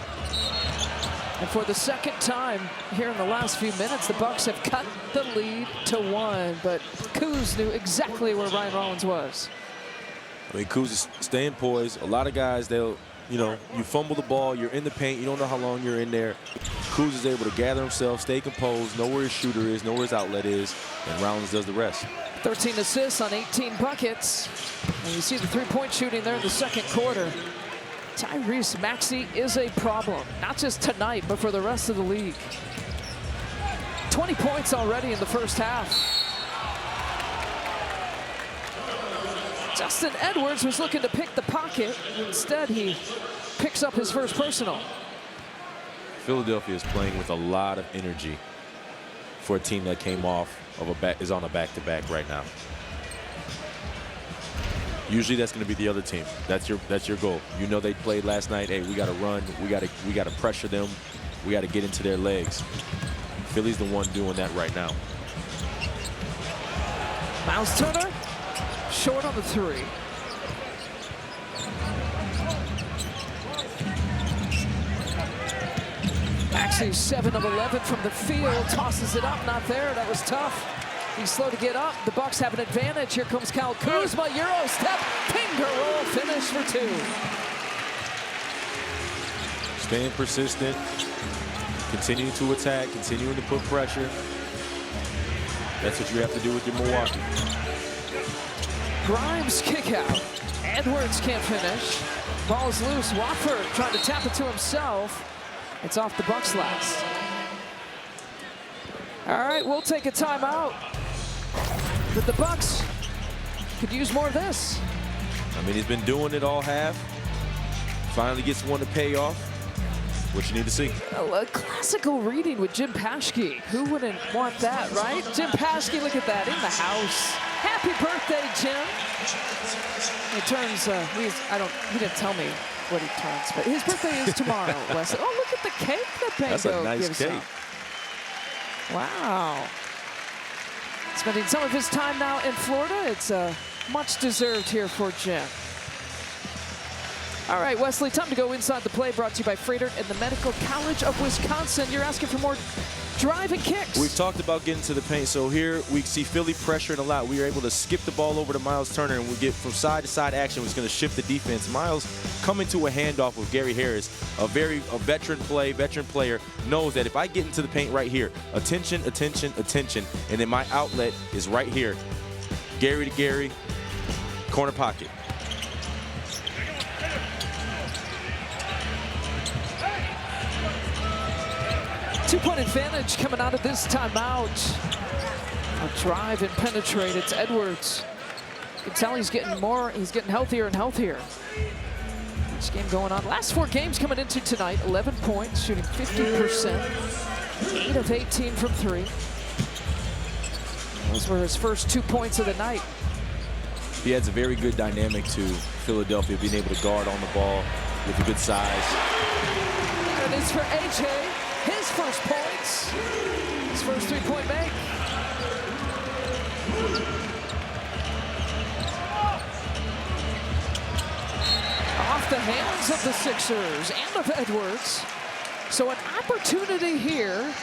And for the second time here in the last few minutes, the Bucks have cut the lead to 1, but Kuz knew exactly where Ryan Rollins was. I mean, Kuz is staying poised. A lot of guys, they'll, you know, you fumble the ball, you're in the paint, you don't know how long you're in there. Kuz is able to gather himself, stay composed, know where his shooter is, know where his outlet is, and Rollins does the rest. 13 assists on 18 buckets. And you see the three-point shooting there in the second quarter. Tyrese Maxey is a problem, not just tonight, but for the rest of the league. 20 points already in the first half. Justin Edwards was looking to pick the pocket. Instead, he picks up his first personal. Philadelphia is playing with a lot of energy for a team that came off of is on a back-to-back right now. Usually that's going to be the other team. That's your goal. You know they played last night. Hey, we got to run. We got to pressure them. We got to get into their legs. Philly's the one doing that right now. Miles Turner, short on the three. Maxey 7 of 11 from the field, tosses it up, not there. That was tough. He's slow to get up. The Bucks have an advantage. Here comes Kyle Kuzma, Euro step, finger roll, finish for 2. Staying persistent, continuing to attack, continuing to put pressure. That's what you have to do with your Milwaukee. Grimes kick out. Edwards can't finish. Ball's loose. Watford trying to tap it to himself. It's off the Bucks last. All right, we'll take a timeout. But the Bucks could use more of this. I mean, he's been doing it all half. Finally gets one to pay off. What you need to see. A classical reading with Jim Paschke. Who wouldn't want that, right? Jim Paschke, look at that, in the house. Happy birthday, Jim. He turns, he didn't tell me what he turns, but his birthday is tomorrow, Wesley. Oh, look at the cake that Bango gives. That's a nice cake. Up. Wow. Spending some of his time now in Florida. It's much deserved here for Jim. All right, Wesley, time to go inside the play, brought to you by Freighter and the Medical College of Wisconsin. You're asking for more drive and kicks. We've talked about getting to the paint, so here we see Philly pressuring a lot. We are able to skip the ball over to Miles Turner, and we get from side to side action, which is going to shift the defense. Miles coming to a handoff with Gary Harris, a veteran player, knows that if I get into the paint right here, attention, attention, attention, and then my outlet is right here. Gary to Gary, corner pocket. Two-point advantage coming out of this timeout. A drive and penetrate. It's Edwards. You can tell he's getting healthier and healthier. This game going on. Last 4 games coming into tonight. 11 points, shooting 50%. 8 of 18 from 3. Those were his first 2 points of the night. He adds a very good dynamic to Philadelphia, being able to guard on the ball with a good size. And it's for AJ. His first points, his first 3-point make. off the hands of the Sixers and of Edwards. So an opportunity here.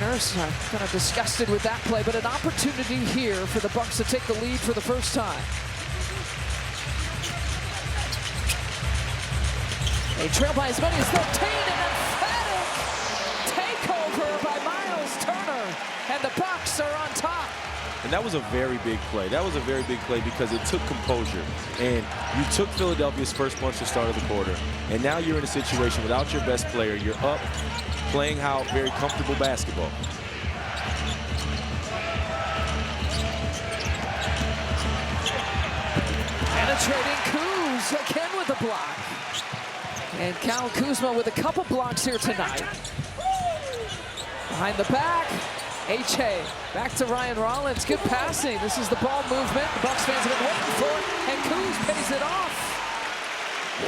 Nurse kind of disgusted with that play, but an opportunity here for the Bucks to take the lead for the first time. They trail by as many as 13, an emphatic takeover by Miles Turner, and the Bucks are on top. And that was a very big play. That was a very big play because it took composure. And you took Philadelphia's first punch to start of the quarter. And now you're in a situation without your best player. You're up, playing out very comfortable basketball. Penetrating Kuz again with a block. And Kyle Kuzma with a couple blocks here tonight. Behind the back, H.A. back to Ryan Rollins. Good passing. This is the ball movement the Bucks fans have been waiting for, and Kuz pays it off.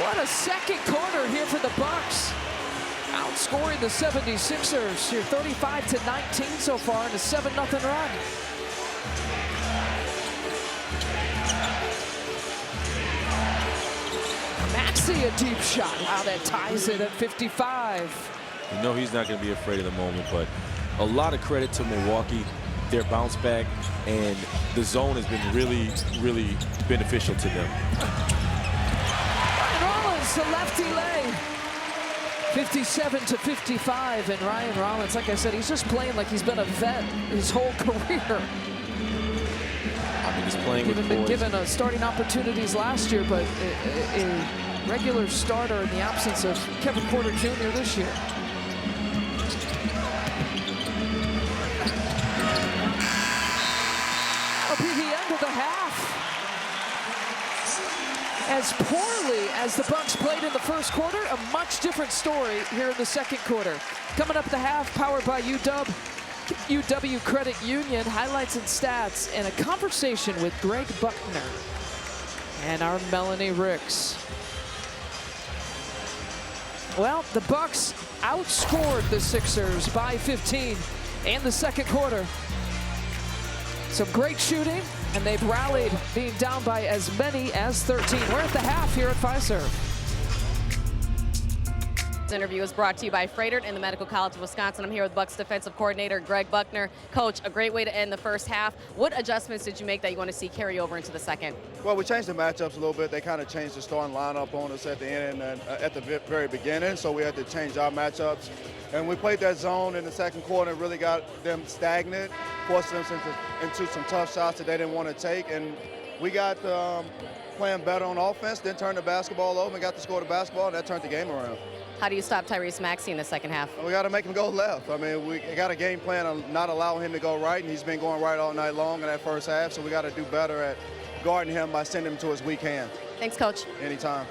What a second quarter here for the Bucks. Outscoring the 76ers here, 35-19 so far in a 7-0 run. Maxey a deep shot. Wow, that ties it at 55. You know he's not going to be afraid of the moment, but a lot of credit to Milwaukee, their bounce back, and the zone has been really, really beneficial to them. Ryan Rollins, the lefty lay. 57-55, and Ryan Rollins, like I said, he's just playing like he's been a vet his whole career. I mean, he's playing with been boys. given starting opportunities last year, but a regular starter in the absence of Kevin Porter Jr. this year. That'll be the end of the half. As poorly as the Bucks played in the first quarter, a much different story here in the second quarter. Coming up the half, powered by UW Credit Union, highlights and stats, and a conversation with Greg Buckner and our Melanie Ricks. Well, the Bucks outscored the Sixers by 15 in the second quarter. Some great shooting, and they've rallied, being down by as many as 13. We're at the half here at Fiserv. This interview is brought to you by Freighter and the Medical College of Wisconsin. I'm here with Bucks defensive coordinator Greg Buckner. Coach, a great way to end the first half. What adjustments did you make that you want to see carry over into the second? Well, we changed the matchups a little bit. They kind of changed the starting lineup on us at the end and at the very beginning, so we had to change our matchups. And we played that zone in the second quarter and really got them stagnant, forced them into some tough shots that they didn't want to take. And we got playing better on offense, then turned the basketball over and got to score the basketball, and that turned the game around. How do you stop Tyrese Maxey in the second half? We got to make him go left. I mean, we got a game plan on not allowing him to go right, and he's been going right all night long in that first half, so we got to do better at guarding him by sending him to his weak hand. Thanks, Coach. Anytime.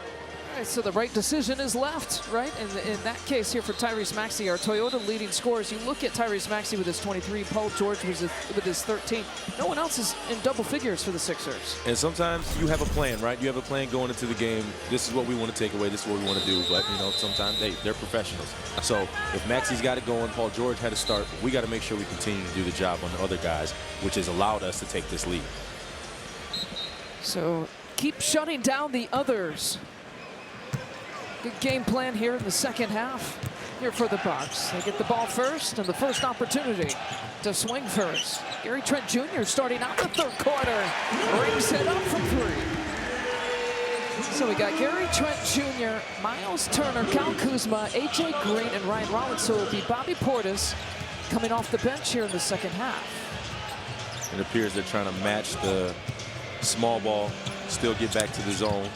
All right, so the right decision is left, right? And in that case here for Tyrese Maxey, our Toyota leading scorers, you look at Tyrese Maxey with his 23, Paul George with his 13. No one else is in double figures for the Sixers. And sometimes you have a plan, right? You have a plan going into the game. This is what we want to take away. This is what we want to do. But, you know, sometimes they're professionals. So if Maxey's got it going, Paul George had to start, we got to make sure we continue to do the job on the other guys, which has allowed us to take this lead. So keep shutting down the others. Good game plan here in the second half here for the Bucks. They get the ball first and the first opportunity to swing first. Gary Trent Jr. starting out the third quarter. Rings it up from three. So we got Gary Trent Jr., Miles Turner, Kyle Kuzma, A.J. Green, and Ryan Rollins. So it'll be Bobby Portis coming off the bench here in the second half. It appears they're trying to match the small ball, still get back to the zone.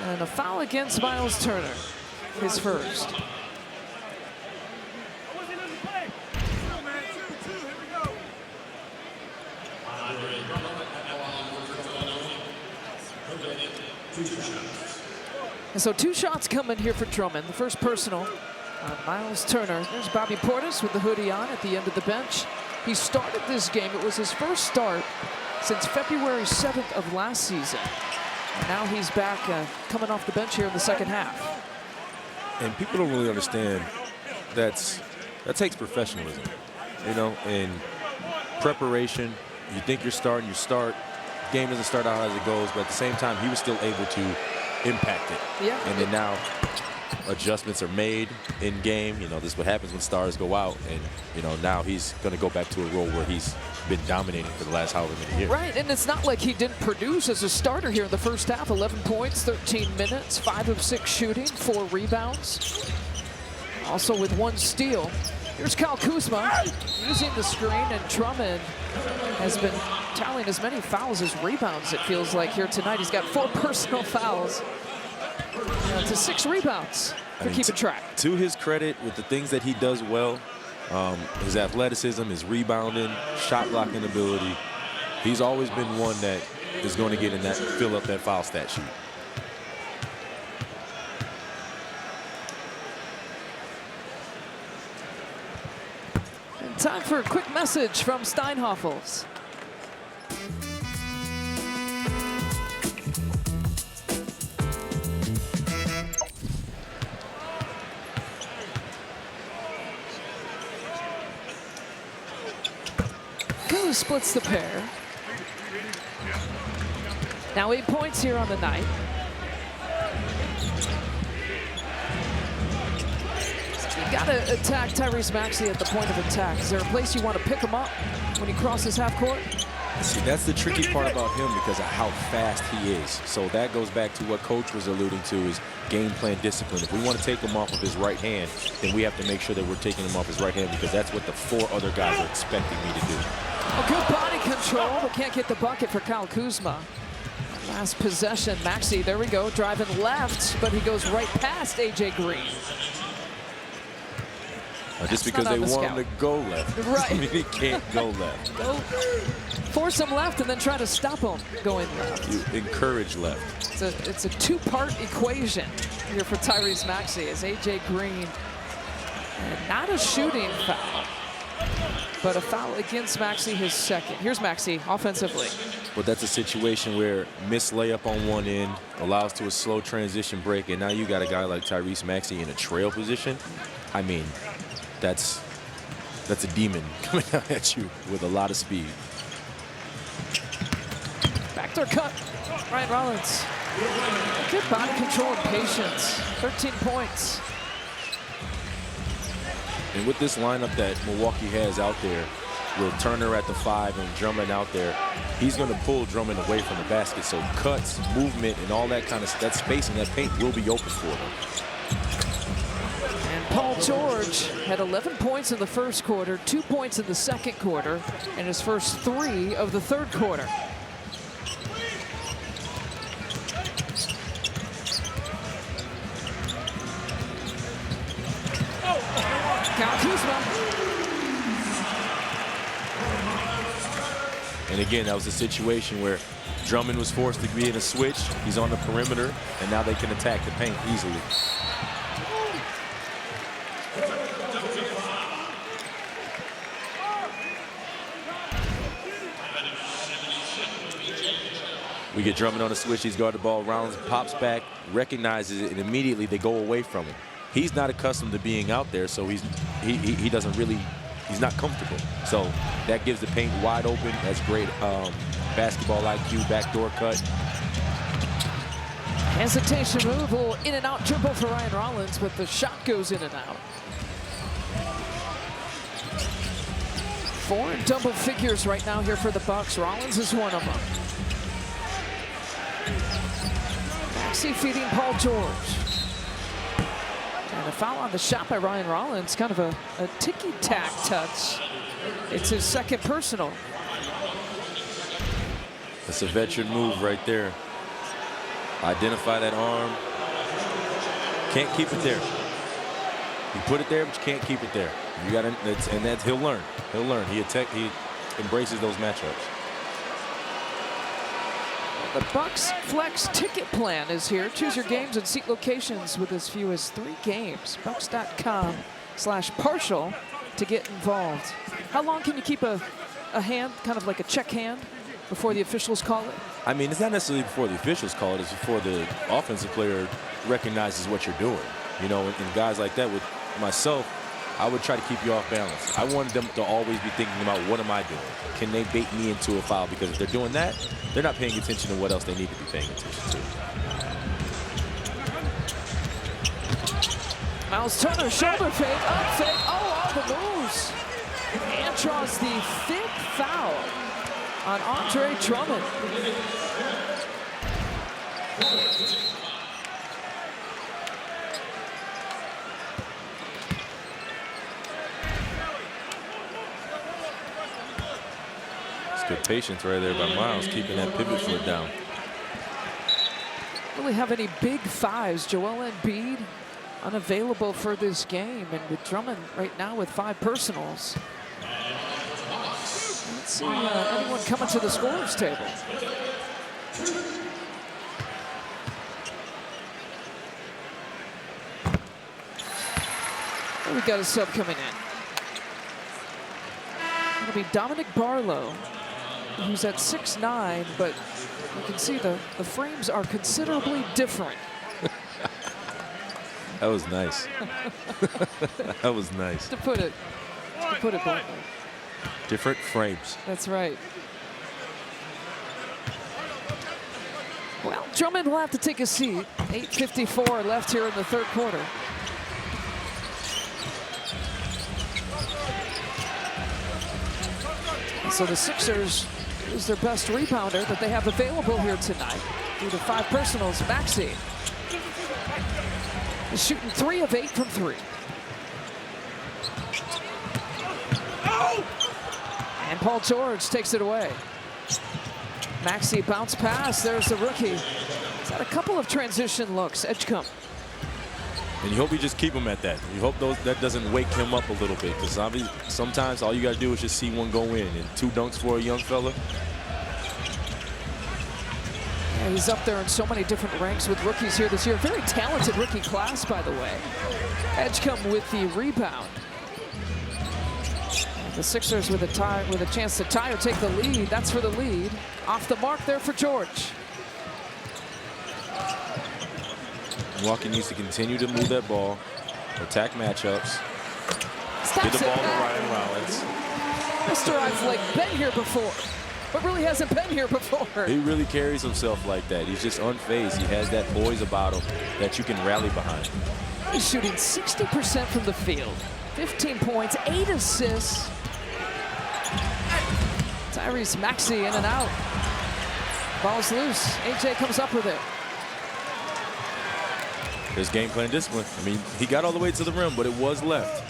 And a foul against Miles Turner, his first. And so 2 shots coming here for Drummond. The first personal on Miles Turner. There's Bobby Portis with the hoodie on at the end of the bench. He started this game. It was his first start since February 7th of last season. And now he's back coming off the bench here in the second half. And people don't really understand that takes professionalism. you know, in preparation. You think you're starting, you start. Game doesn't start out as it goes, but at the same time, he was still able to impact it. Yeah. And then now adjustments are made in game. You know, this is what happens when stars go out. And, you know, now he's going to go back to a role where he's been dominating for the last however many years. Right, and it's not like he didn't produce as a starter here in the first half. 11 points, 13 minutes, 5 of 6 shooting, 4 rebounds. Also with 1 steal. Here's Kyle Kuzma using the screen, and Drummond has been tallying as many fouls as rebounds, it feels like, here tonight. He's got 4 personal fouls to 6 rebounds for keeping track. To his credit, with the things that he does well, his athleticism, his rebounding, shot blocking ability, he's always been one that is going to get in that, fill up that foul stat sheet. And time for a quick message from Steinhoffels. Who splits the pair? Now 8 points here on the night. You gotta attack Tyrese Maxey at the point of attack. Is there a place you want to pick him up when he crosses half court? See, that's the tricky part about him because of how fast he is. So that goes back to what Coach was alluding to, is game plan discipline. If we want to take him off of his right hand, then we have to make sure that we're taking him off his right hand, because that's what the 4 other guys are expecting me to do. A good body control, but can't get the bucket for Kyle Kuzma. Last possession, Maxey, there we go, driving left, but he goes right past A.J. Green. Just because they want him to go left, right? He can't go left. Go force him left and then try to stop him going left. You encourage left. It's a 2-part equation here for Tyrese Maxey, as A.J. Green, and not a shooting foul, but a foul against Maxey, his second. Here's Maxey offensively. But that's a situation where missed layup on one end allows to a slow transition break, and now you got a guy like Tyrese Maxey in a trail position. I mean, that's a demon coming out at you with a lot of speed. Backdoor cut, Ryan Rollins. Good body control and patience. 13 points. And with this lineup that Milwaukee has out there, with Turner at the 5 and Drummond out there, he's going to pull Drummond away from the basket. So cuts, movement, and all that kind of that spacing, that paint will be open for them. And Paul George had 11 points in the first quarter, 2 points in the second quarter, and his first 3 of the third quarter. Kyle Kuzma. And again, that was a situation where Drummond was forced to be in a switch. He's on the perimeter, and now they can attack the paint easily. We get Drummond on a switch. He's guarded the ball. Rollins pops back, recognizes it, and immediately they go away from him. He's not accustomed to being out there, so he doesn't really, he's not comfortable. So that gives the paint wide open. That's great basketball IQ, backdoor cut. Hesitation move, a little in and out dribble for Ryan Rollins, but the shot goes in and out. 4 in double figures right now here for the Bucks. Rollins is one of them. Maxey feeding Paul George. And a foul on the shot by Ryan Rollins, kind of a ticky-tack touch. It's his second personal. That's a veteran move right there. Identify that arm. Can't keep it there. You put it there, but you can't keep it there. You got to, and that's, he'll learn. He'll learn. He embraces those matchups. The Bucks Flex ticket plan is here. Choose your games and seat locations with as few as 3 games. Bucks.com/partial to get involved. How long can you keep a hand, kind of like a check hand, before the officials call it? I mean, it's not necessarily before the officials call it. It's before the offensive player recognizes what you're doing. You know, and guys like that, with myself, I would try to keep you off balance. I wanted them to always be thinking about, what am I doing? Can they bait me into a foul? Because if they're doing that, they're not paying attention to what else they need to be paying attention to. Miles Turner, shoulder fake, up fake, oh, all the moves. And draws the 5th foul on Andre Drummond. It's good patience right there by Miles, keeping that pivot foot down. Really have any big fives? Joel Embiid unavailable for this game, and with Drummond right now with 5 personals. Let's see anyone coming to the scorers table. And we got a sub coming in. It'll be Dominic Barlow, who's at 6'9", but you can see the frames are considerably different. That was nice. That was nice. To put it bluntly. Different frames. That's right. Well, Drummond will have to take a seat. 8:54 left here in the 3rd quarter. So the Sixers is their best rebounder that they have available here tonight due to 5 personals. Maxey is shooting 3 of 8 from 3. And Paul George takes it away. Maxey bounce pass. There's the rookie. He's had a couple of transition looks. Edgecombe. And you hope you just keep him at that. You hope that doesn't wake him up a little bit, because sometimes all you got to do is just see one go in, and 2 dunks for a young fella. Yeah, he's up there in so many different ranks with rookies here this year. Very talented rookie class, by the way. Edgecombe with the rebound. And the Sixers with a chance to tie or take the lead. That's for the lead. Off the mark there for George. Milwaukee needs to continue to move that ball, attack matchups, Steps get the ball to back. Ryan Rollins. Mr. I've like been here before, but really hasn't been here before. He really carries himself like that. He's just unfazed. He has that poise about him that you can rally behind. He's shooting 60% from the field. 15 points, 8 assists. Tyrese Maxey in and out. Ball's loose. AJ comes up with it. There's game plan discipline. I mean, he got all the way to the rim, but it was left.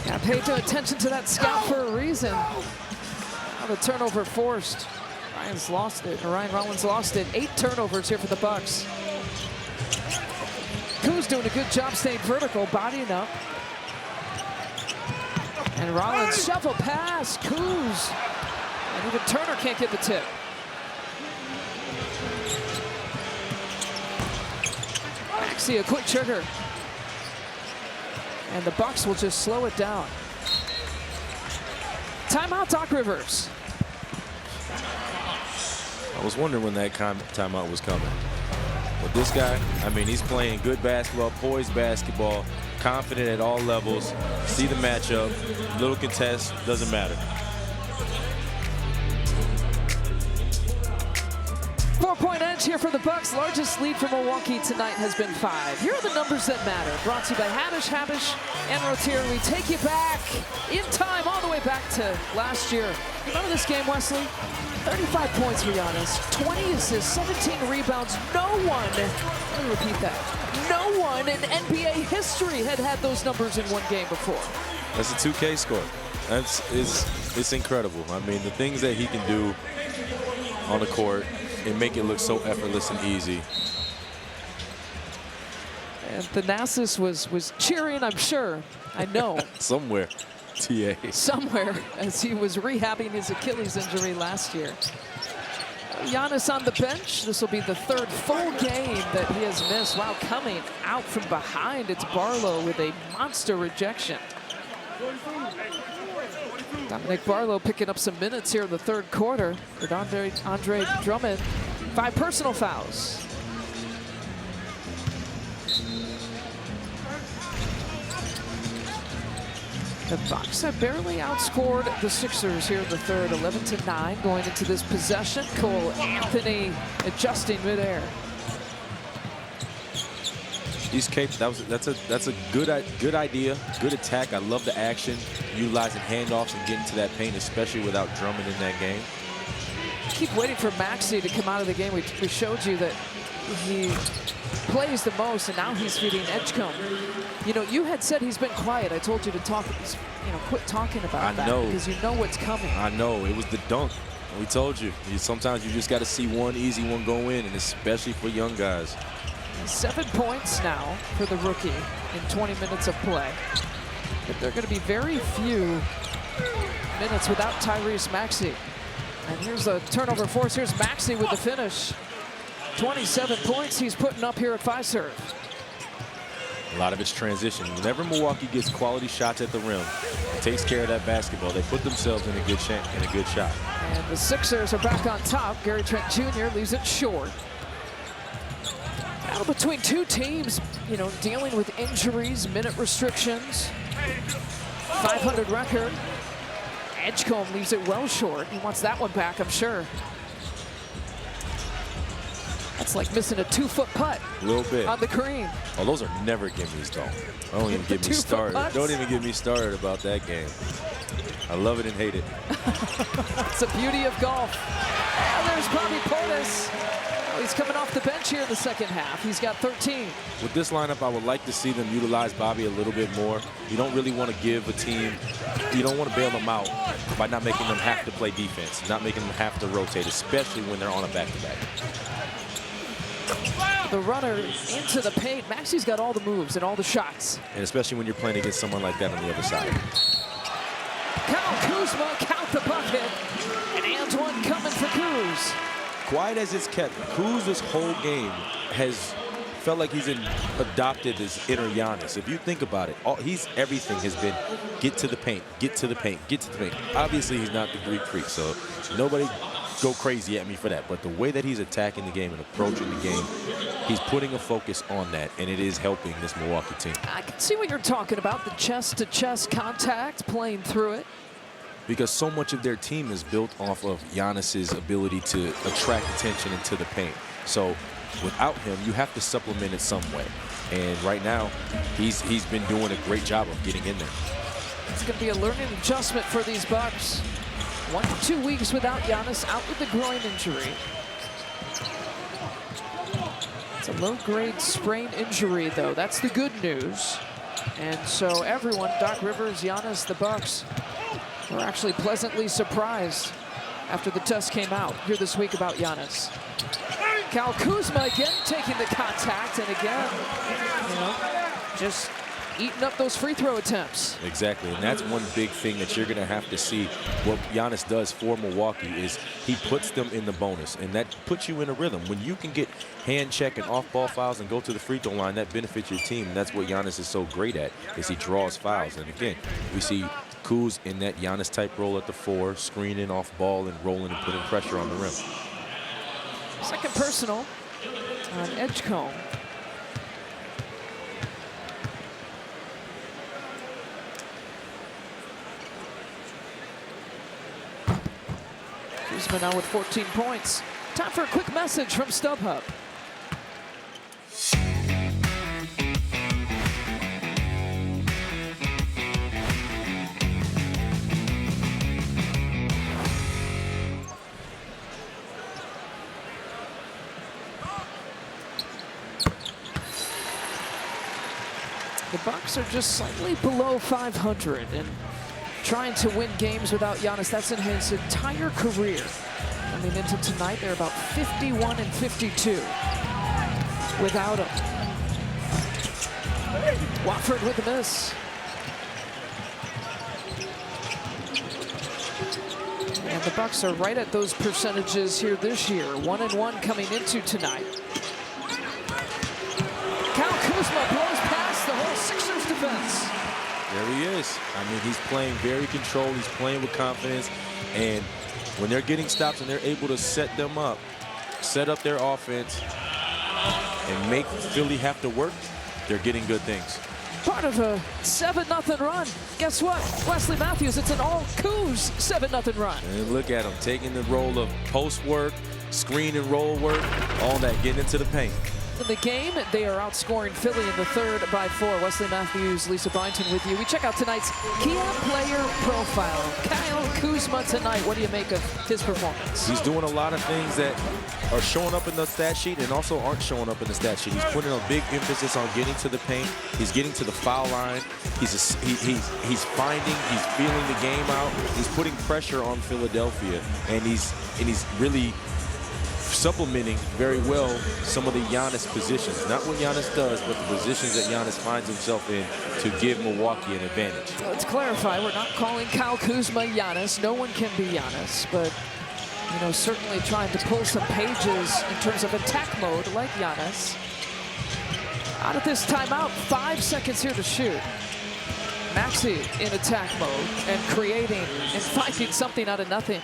Yeah, pay attention to that scout for a reason. Now the turnover forced. Ryan Rollins lost it. 8 turnovers here for the Bucks. Kuz doing a good job staying vertical, bodying up. And Rollins shovel pass. Kuz. And even Turner can't get the tip. Maxey a quick trigger. And the Bucks will just slow it down. Timeout, Doc Rivers. I was wondering when that timeout was coming. But this guy, I mean, he's playing good basketball, poised basketball, confident at all levels. See the matchup, little contest, doesn't matter. 4-point edge here for the Bucks. Largest lead for Milwaukee tonight has been 5. Here are the numbers that matter. Brought to you by Habish, and Rotier. We take you back in time, all the way back to last year. You remember this game, Wesley? 35 points for Giannis, 20 assists, 17 rebounds. No one, let me repeat that, no one in NBA history had those numbers in one game before. That's a 2K score. It's incredible. I mean, the things that he can do on the court and make it look so effortless and easy. And Thanasis was cheering, I'm sure. I know. Somewhere. TA. Somewhere, as he was rehabbing his Achilles injury last year. Giannis on the bench. This will be the 3rd full game that he has missed. Wow, coming out from behind, it's Barlow with a monster rejection. Dominic Barlow picking up some minutes here in the 3rd quarter with Andre Drummond. 5 personal fouls. The Bucks have barely outscored the Sixers here in the third, 11-9 going into this possession. Cole Anthony adjusting midair. East Cape, that's a good idea, good attack. I love the action, utilizing handoffs and getting to that paint, especially without Drummond in that game. Keep waiting for Maxey to come out of the game. We showed you that he plays the most, and now he's feeding Edgecombe. You know, you had said he's been quiet. I told you to talk, quit talking about that because you know what's coming. I know, it was the dunk. We told you, sometimes you just got to see one easy one go in, and especially for young guys. 7 points now for the rookie in 20 minutes of play. But there are going to be very few minutes without Tyrese Maxey. And here's the turnover force. Here's Maxey with the finish. 27 points he's putting up here at Fiserv. A lot of it's transition. Whenever Milwaukee gets quality shots at the rim, takes care of that basketball, they put themselves in a good shot. And the Sixers are back on top. Gary Trent Jr. leaves it short. Battle between two teams, dealing with injuries, minute restrictions, 500 record. Edgecombe leaves it well short. He wants that one back, I'm sure. That's like missing a 2-foot putt. A little bit. On the cream. Oh, those are never gimmies, though. Don't even get me started. Don't even get me started about that game. I love it and hate it. It's the beauty of golf. And there's Bobby Portis. He's coming off the bench here in the second half. He's got 13. With this lineup, I would like to see them utilize Bobby a little bit more. You don't really want to give a team, you don't want to bail them out by not making them have to play defense, not making them have to rotate, especially when they're on a back-to-back. The runner into the paint. Maxey's got all the moves and all the shots. And especially when you're playing against someone like that on the other side. Kyle Kuzma, count the bucket. And Antoine coming for Kuz. Quiet as it's kept, Kuz this whole game has felt like he's adopted his inner Giannis. If you think about it, everything has been get to the paint, get to the paint, get to the paint. Obviously, he's not the Greek freak, so nobody go crazy at me for that. But the way that he's attacking the game and approaching the game, he's putting a focus on that, and it is helping this Milwaukee team. I can see what you're talking about, the chest-to-chest contact, playing through it. Because so much of their team is built off of Giannis's ability to attract attention into the paint. So without him, you have to supplement it some way. And right now, he's been doing a great job of getting in there. It's going to be a learning adjustment for these Bucks. 1 to 2 weeks without Giannis, out with the groin injury. It's a low-grade sprain injury, though. That's the good news. And so everyone, Doc Rivers, Giannis, the Bucks, were actually pleasantly surprised after the test came out here this week about Giannis. Kyle Kuzma again taking the contact, and again, just eating up those free throw attempts. Exactly, and that's one big thing that you're going to have to see what Giannis does for Milwaukee is he puts them in the bonus, and that puts you in a rhythm. When you can get hand check and off-ball fouls and go to the free throw line, that benefits your team. And that's what Giannis is so great at, is he draws fouls. And again, we see Kuz in that Giannis-type role at the 4, screening off ball and rolling and putting pressure on the rim. Second personal on Edgecombe. Kuzma now with 14 points. Time for a quick message from StubHub. The Bucks are just slightly below 500 and trying to win games without Giannis. That's in his entire career. Coming into tonight, they're about 51 and 52 without him. Wofford with a miss. And the Bucks are right at those percentages here this year. 1-1 coming into tonight. Kyle Kuzma blows past the whole Sixers defense. There he is. I mean, he's playing very controlled. He's playing with confidence. And when they're getting stops and they're able to set them up, set up their offense, and make Philly have to work, they're getting good things. part of a 7-0 run. Guess what? Wesley Matthews, it's an all-Coos 7-0 run. And look at him taking the role of post work, screen and roll work, all that getting into the paint. In the game, they are outscoring Philly in the third by 4. Wesley Matthews, Lisa Byington with you. We check out tonight's key player profile. Kyle Kuzma tonight. What do you make of his performance? He's doing a lot of things that are showing up in the stat sheet and also aren't showing up in the stat sheet. He's putting a big emphasis on getting to the paint. He's getting to the foul line. He's finding, he's feeling the game out. He's putting pressure on Philadelphia, and he's really supplementing very well some of the Giannis positions. Not what Giannis does, but the positions that Giannis finds himself in to give Milwaukee an advantage. Let's clarify, we're not calling Kyle Kuzma Giannis. No one can be Giannis, but you know, certainly trying to pull some pages in terms of attack mode like Giannis. Out of this timeout, 5 seconds here to shoot. Maxey in attack mode and creating and finding something out of nothing.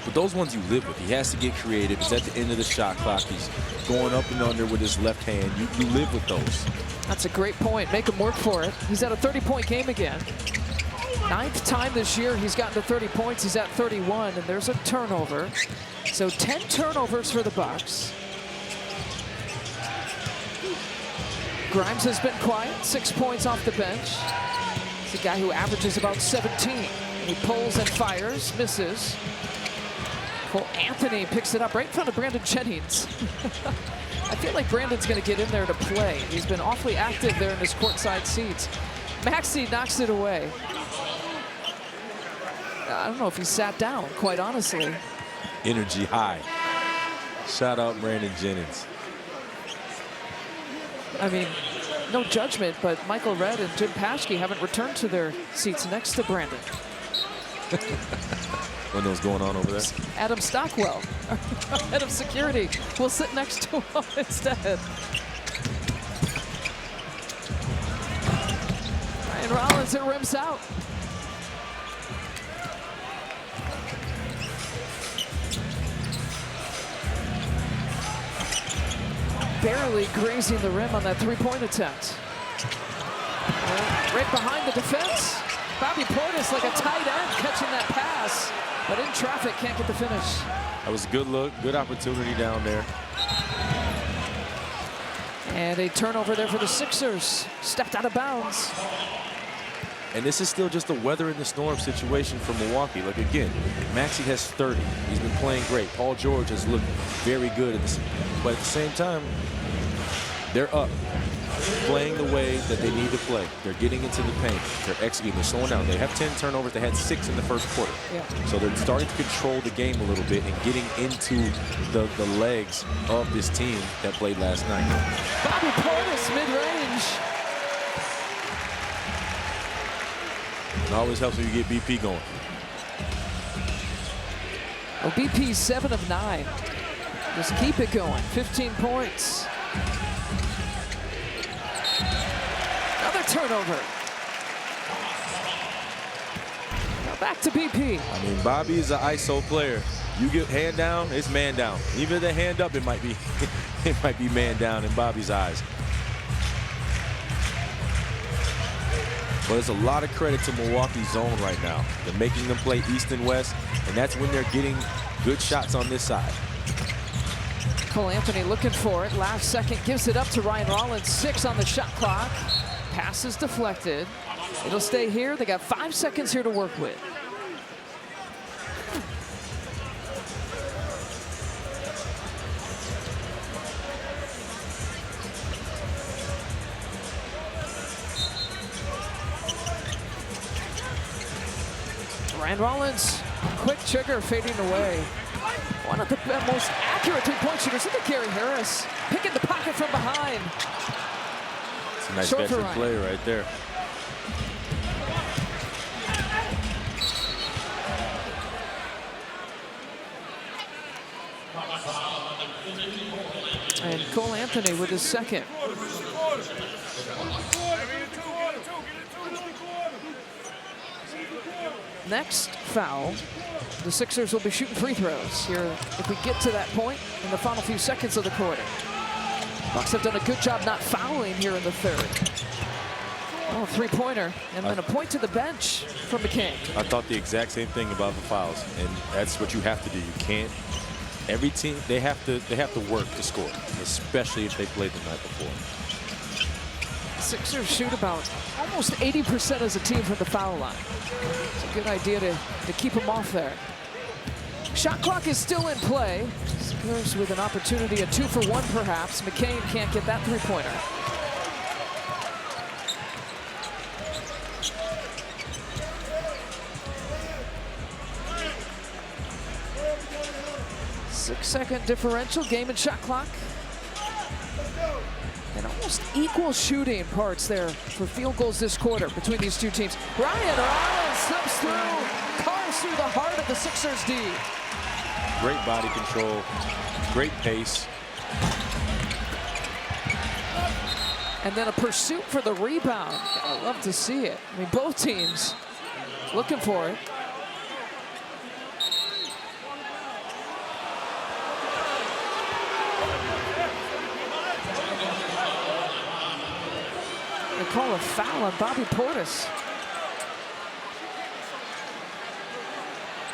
But those ones you live with. He has to get creative. It's at the end of the shot clock. He's going up and under with his left hand. You live with those. That's a great point. Make him work for it. He's at a 30-point game again. 9th time this year he's gotten to 30 points. He's at 31, and there's a turnover. So 10 turnovers for the Bucks. Grimes has been quiet, 6 points off the bench. He's a guy who averages about 17. And he pulls and fires, misses. Cole Anthony picks it up right in front of Brandon Jennings. I feel like Brandon's going to get in there to play. He's been awfully active there in his courtside seats. Maxey knocks it away. I don't know if he sat down, quite honestly. Energy high. Shout out Brandon Jennings. I mean, no judgment, but Michael Redd and Jim Paschke haven't returned to their seats next to Brandon. What knows going on over there? Adam Stockwell, head of security, will sit next to him instead. Ryan Rollins, it rims out. Barely grazing the rim on that three-point attempt. Right behind the defense. Bobby Portis like a tight end catching that pass, but in traffic can't get the finish. That was a good look, good opportunity down there. And a turnover there for the Sixers. Stepped out of bounds. And this is still just a weather in the storm situation for Milwaukee. Like again, Maxey has 30. He's been playing great. Paul George has looked very good. But at the same time, they're up, playing the way that they need to play. They're getting into the paint. They're executing. They're slowing down. They have 10 turnovers. They had 6 in the first quarter. Yeah. So they're starting to control the game a little bit and getting into the legs of this team that played last night. Bobby Portis mid-range. It always helps when you get BP going. Well, BP's 7 of 9. Just keep it going. 15 points. Another turnover. Now back to BP. I mean, Bobby is an ISO player. You get hand down, it's man down. Even if they hand up, it might be it might be man down in Bobby's eyes. But it's a lot of credit to Milwaukee's zone right now. They're making them play east and west, and that's when they're getting good shots on this side. Cole Anthony looking for it. Last second gives it up to Ryan Rollins. 6 on the shot clock. Pass is deflected. It'll stay here. They got 5 seconds here to work with. Ryan Rollins, quick trigger fading away. One of the most accurate three-point shooters. Look at Gary Harris picking the pocket from behind. It's a nice Short veteran play right there. And Cole Anthony with his second. Next foul, the Sixers will be shooting free throws here if we get to that point in the final few seconds of the quarter. Bucks have done a good job not fouling here in the third. Oh, three-pointer, and then a point to the bench from McCain. I thought the exact same thing about the fouls, and that's what you have to do. You can't. Every team, they have to work to score, especially if they played the night before. Sixers shoot about almost 80% as a team from the foul line. It's a good idea to keep them off there. Shot clock is still in play. Spurs with an opportunity, a 2-for-1 perhaps. McCain can't get that three-pointer. Six-second differential, game and shot clock. And almost equal shooting parts there for field goals this quarter between these two teams. Ryan Rollins slips through, cars through the heart of the Sixers D. Great body control, great pace. And then a pursuit for the rebound. I love to see it. I mean, both teams looking for it. They call a foul on Bobby Portis.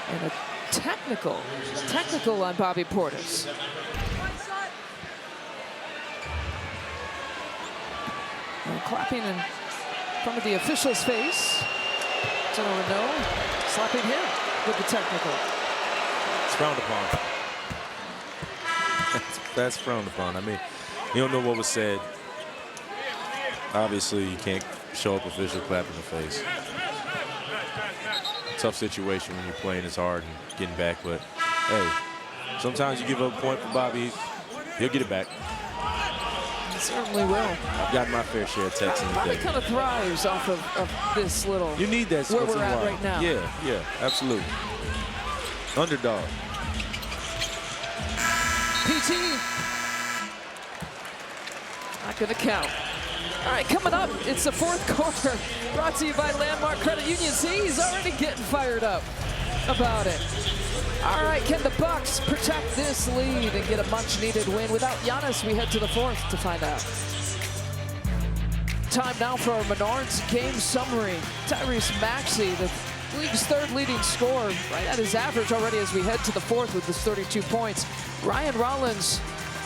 And a technical on Bobby Portis. And clapping in front of the official's face. General Renault slapping him with the technical. It's frowned upon. That's frowned upon. I mean, you don't know what was said. Obviously, you can't show up official clap in the face. Tough situation when you're playing as hard and getting back, but hey, sometimes you give up a point for Bobby, he'll get it back. Certainly will. I've got my fair share of texts in the Bobby day. kind of thrives off of this little. You need that where we're at right now. Yeah, absolutely. Underdog. PT. Not going to count. All right, coming up, it's the fourth quarter. Brought to you by Landmark Credit Union. See, he's already getting fired up about it. All right, can the Bucks protect this lead and get a much-needed win? Without Giannis, we head to the fourth to find out. Time now for our Menards game summary. Tyrese Maxey, the league's third leading scorer, right at his average already as we head to the fourth with his 32 points. Ryan Rollins,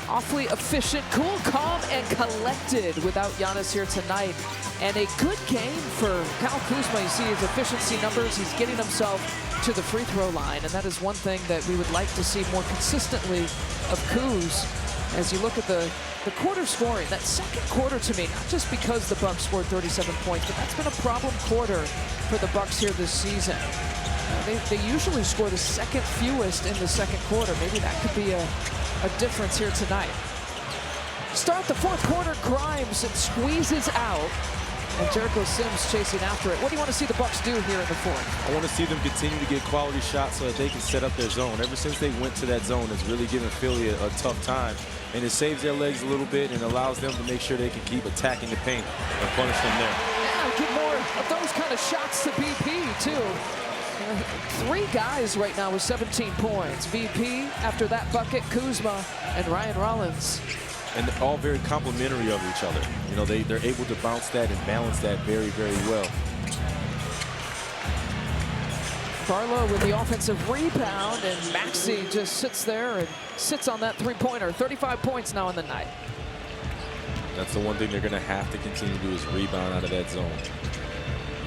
awfully efficient, cool, calm, and collected without Giannis here tonight. And a good game for Kyle Kuzma. You see his efficiency numbers. He's getting himself to the free throw line, and that is one thing that we would like to see more consistently of Kuz. As you look at the quarter scoring, that second quarter to me, not just because the Bucks scored 37 points, but that's been a problem quarter for the Bucks here this season. They usually score the second fewest in the second quarter. Maybe that could be a difference here tonight. Start the fourth quarter, Grimes, it squeezes out, and Jericho Sims chasing after it. What do you want to see the Bucks do here in the fourth? I want to see them continue to get quality shots so that they can set up their zone. Ever since they went to that zone, it's really given Philly a tough time, and it saves their legs a little bit and allows them to make sure they can keep attacking the paint and punish them there. Yeah, get more of those kind of shots to BP, too. Three guys right now with 17 points. VP after that bucket, Kuzma and Ryan Rollins. And they're all very complimentary of each other. You know, they're able to bounce that and balance that very, very well. Barlow with the offensive rebound, and Maxey just sits there and sits on that three-pointer. 35 points now in the night. That's the one thing they're going to have to continue to do is rebound out of that zone.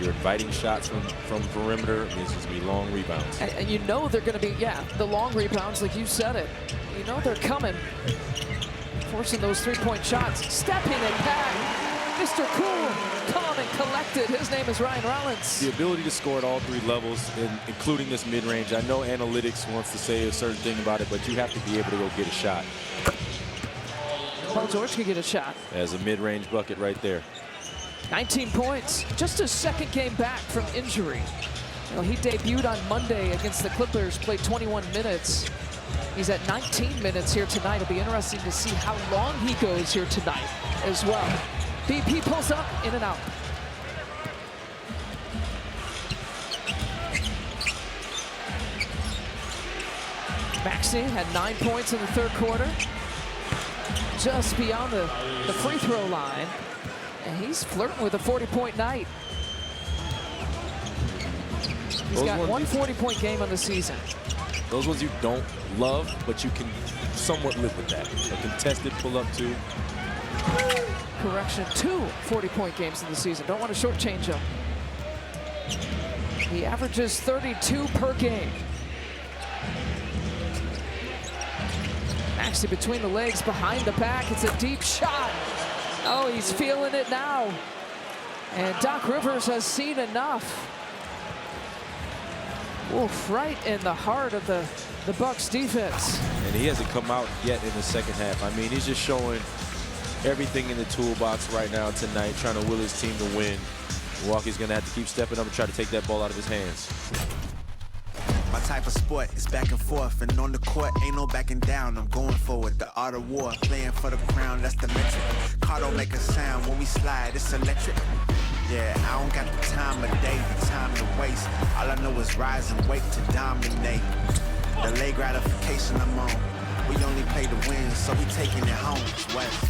You're inviting shots from perimeter. It means it's going to be long rebounds. And you know they're going to be, the long rebounds, like you said it. You know they're coming. Forcing those three-point shots. Stepping it back. Mr. Cool, calm and collected. His name is Ryan Rollins. The ability to score at all three levels, including this mid-range. I know analytics wants to say a certain thing about it, but you have to be able to go get a shot. Paul George can get a shot. As a mid-range bucket right there. 19 points, just his second game back from injury. You know, he debuted on Monday against the Clippers, played 21 minutes. He's at 19 minutes here tonight. It'll be interesting to see how long he goes here tonight as well. BP pulls up, in and out. Maxey had 9 points in the third quarter. just beyond the free throw line. And he's flirting with a 40-point night. He's got one 40-point game on the season. Those ones you don't love, but you can somewhat live with that. A contested pull-up two. Correction, 2 40-point games in the season. Don't want to shortchange him. He averages 32 per game. Maxey between the legs, behind the back. It's a deep shot. Oh, he's feeling it now. And Doc Rivers has seen enough. Wolf right in the heart of the Bucks defense. And he hasn't come out yet in the second half. I mean, he's just showing everything in the toolbox right now tonight, trying to will his team to win. Milwaukee's going to have to keep stepping up and try to take that ball out of his hands. My type of sport is back and forth, and on the court ain't no backing down. I'm going forward, the art of war, playing for the crown, that's the metric. Car don't make a sound when we slide, it's electric. Yeah, I don't got the time of day, the time to waste. All I know is rise and wait to dominate. Delay gratification I'm on. We only play to win, so we taking it home. It's West.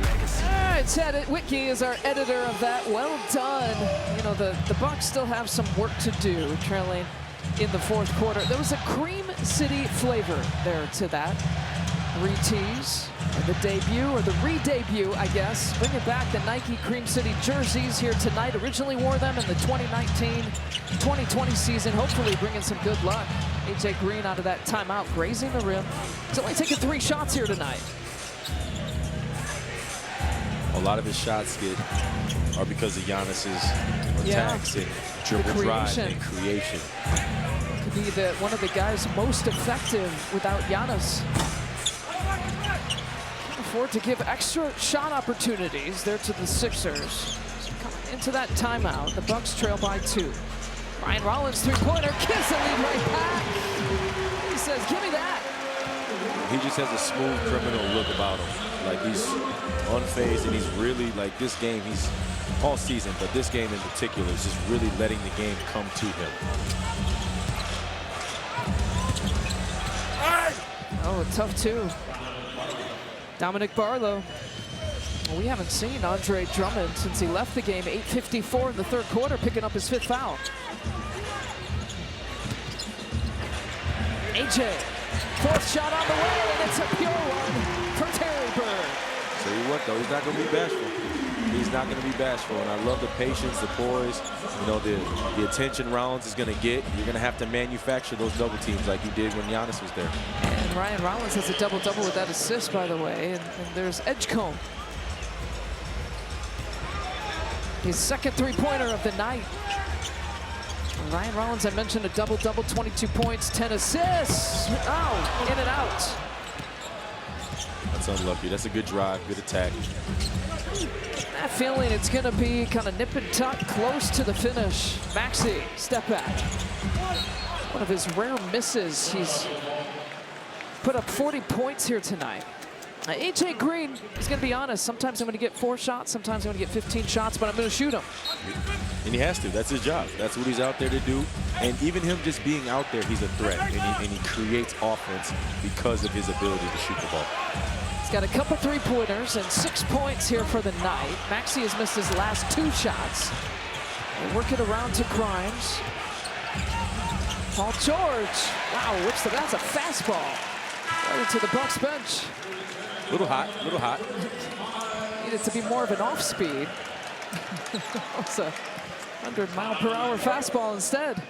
Legacy. All right, Ted Whitkey is our editor of that. Well done. You know, the Bucks still have some work to do, trailing in the fourth quarter. There was a Cream City flavor there to that. 3 T's. The debut, or the re-debut, I guess, bringing back the Nike Cream City jerseys here tonight. Originally wore them in the 2019-2020 season, hopefully bringing some good luck. AJ Green out of that timeout, grazing the rim. He's only taking 3 shots here tonight. A lot of his shots are because of Giannis's attacks and dribble drive and creation. Could be one of the guys most effective without Giannis. Afford to give extra shot opportunities there to the Sixers. So coming into that timeout, the Bucks trail by 2. Ryan Rollins 3-pointer, gives the lead right back. He says, give me that. He just has a smooth criminal look about him. Like, he's unfazed, and he's really, like, this game, he's all season, but this game in particular is just really letting the game come to him. Oh, tough 2. Dominic Barlow. Well, we haven't seen Andre Drummond since he left the game. 8:54 in the third quarter, picking up his 5th foul. AJ, 4th shot on the way, and it's a pure one for Terry Bird. Tell you what, though, he's not going to be bashful. He's not going to be bashful, and I love the patience, the poise, you know, the attention Rollins is going to get. You're going to have to manufacture those double teams like you did when Giannis was there. And Ryan Rollins has a double-double with that assist, by the way, and there's Edgecombe. His 2nd 3-pointer of the night. Ryan Rollins, I mentioned a double-double, 22 points, 10 assists. Oh, in and out. That's unlucky. That's a good drive, good attack. That feeling it's going to be kind of nip and tuck close to the finish. Maxey, step back. One of his rare misses. He's put up 40 points here tonight. AJ Green is going to be honest. Sometimes I'm going to get 4 shots. Sometimes I'm going to get 15 shots, but I'm going to shoot them. And he has to. That's his job. That's what he's out there to do. And even him just being out there, he's a threat. And he creates offense because of his ability to shoot the ball. He's got a couple 3-pointers and 6 points here for the night. Maxey has missed his last 2 shots. They work it around to Grimes. Paul George. Wow, that's a fastball. Right into the Bucks bench. Little hot, little hot. Needed to be more of an off speed. It's a 100-mile-per-hour fastball instead.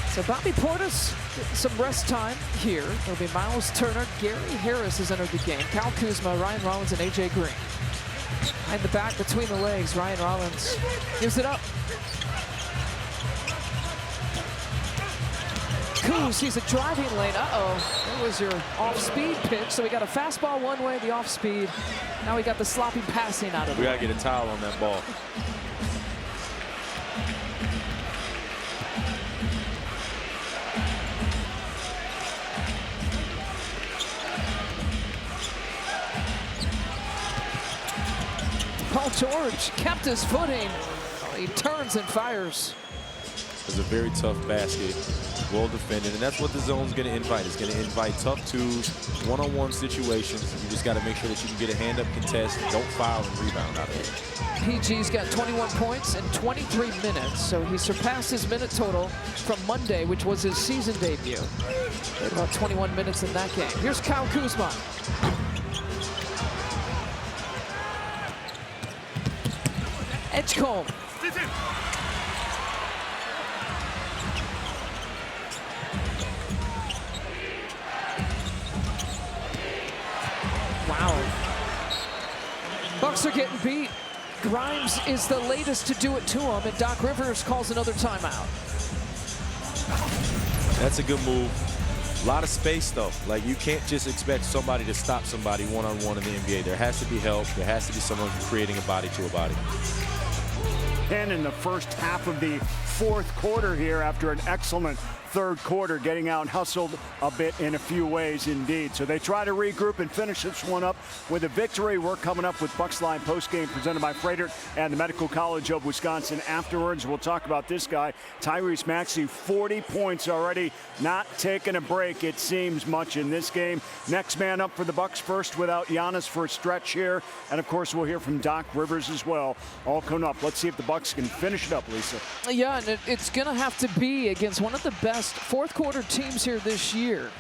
So Bobby Portis getting some rest time here. It'll be Miles Turner, Gary Harris has entered the game, Kyle Kuzma, Ryan Rollins, and AJ Green. Behind the back, between the legs, Ryan Rollins gives it up. Kuz sees a driving lane. Uh-oh, there was your off-speed pitch. So we got a fastball one way, the off-speed. Now we got the sloppy passing out of it. We gotta get a towel on that ball. Paul George kept his footing. He turns and fires. It's a very tough basket, well defended, and that's what the zone's going to invite. It's going to invite tough twos, one-on-one situations. You just got to make sure that you can get a hand-up contest, don't foul, and rebound out of it. PG's got 21 points in 23 minutes, so he surpassed his minute total from Monday, which was his season debut. He had about 21 minutes in that game. Here's Kyle Kuzma. Edgecombe. Wow. Bucks are getting beat. Grimes is the latest to do it to him, and Doc Rivers calls another timeout. That's a good move. A lot of space, though. Like, you can't just expect somebody to stop somebody one-on-one in the NBA. There has to be help. There has to be someone creating a body to a body. And in the first half of the fourth quarter here, after an excellent third quarter, getting out hustled a bit in a few ways indeed. So they try to regroup and finish this one up with a victory. We're coming up with Bucks Line postgame presented by Freighter and the Medical College of Wisconsin. Afterwards, we'll talk about this guy, Tyrese Maxey, 40 points already, not taking a break, it seems, much in this game. Next man up for the Bucks, first without Giannis for a stretch here. And of course, we'll hear from Doc Rivers as well. All coming up. Let's see if the Bucks can finish it up, Lisa. Yeah, and it's going to have to be against one of the best fourth quarter teams here this year.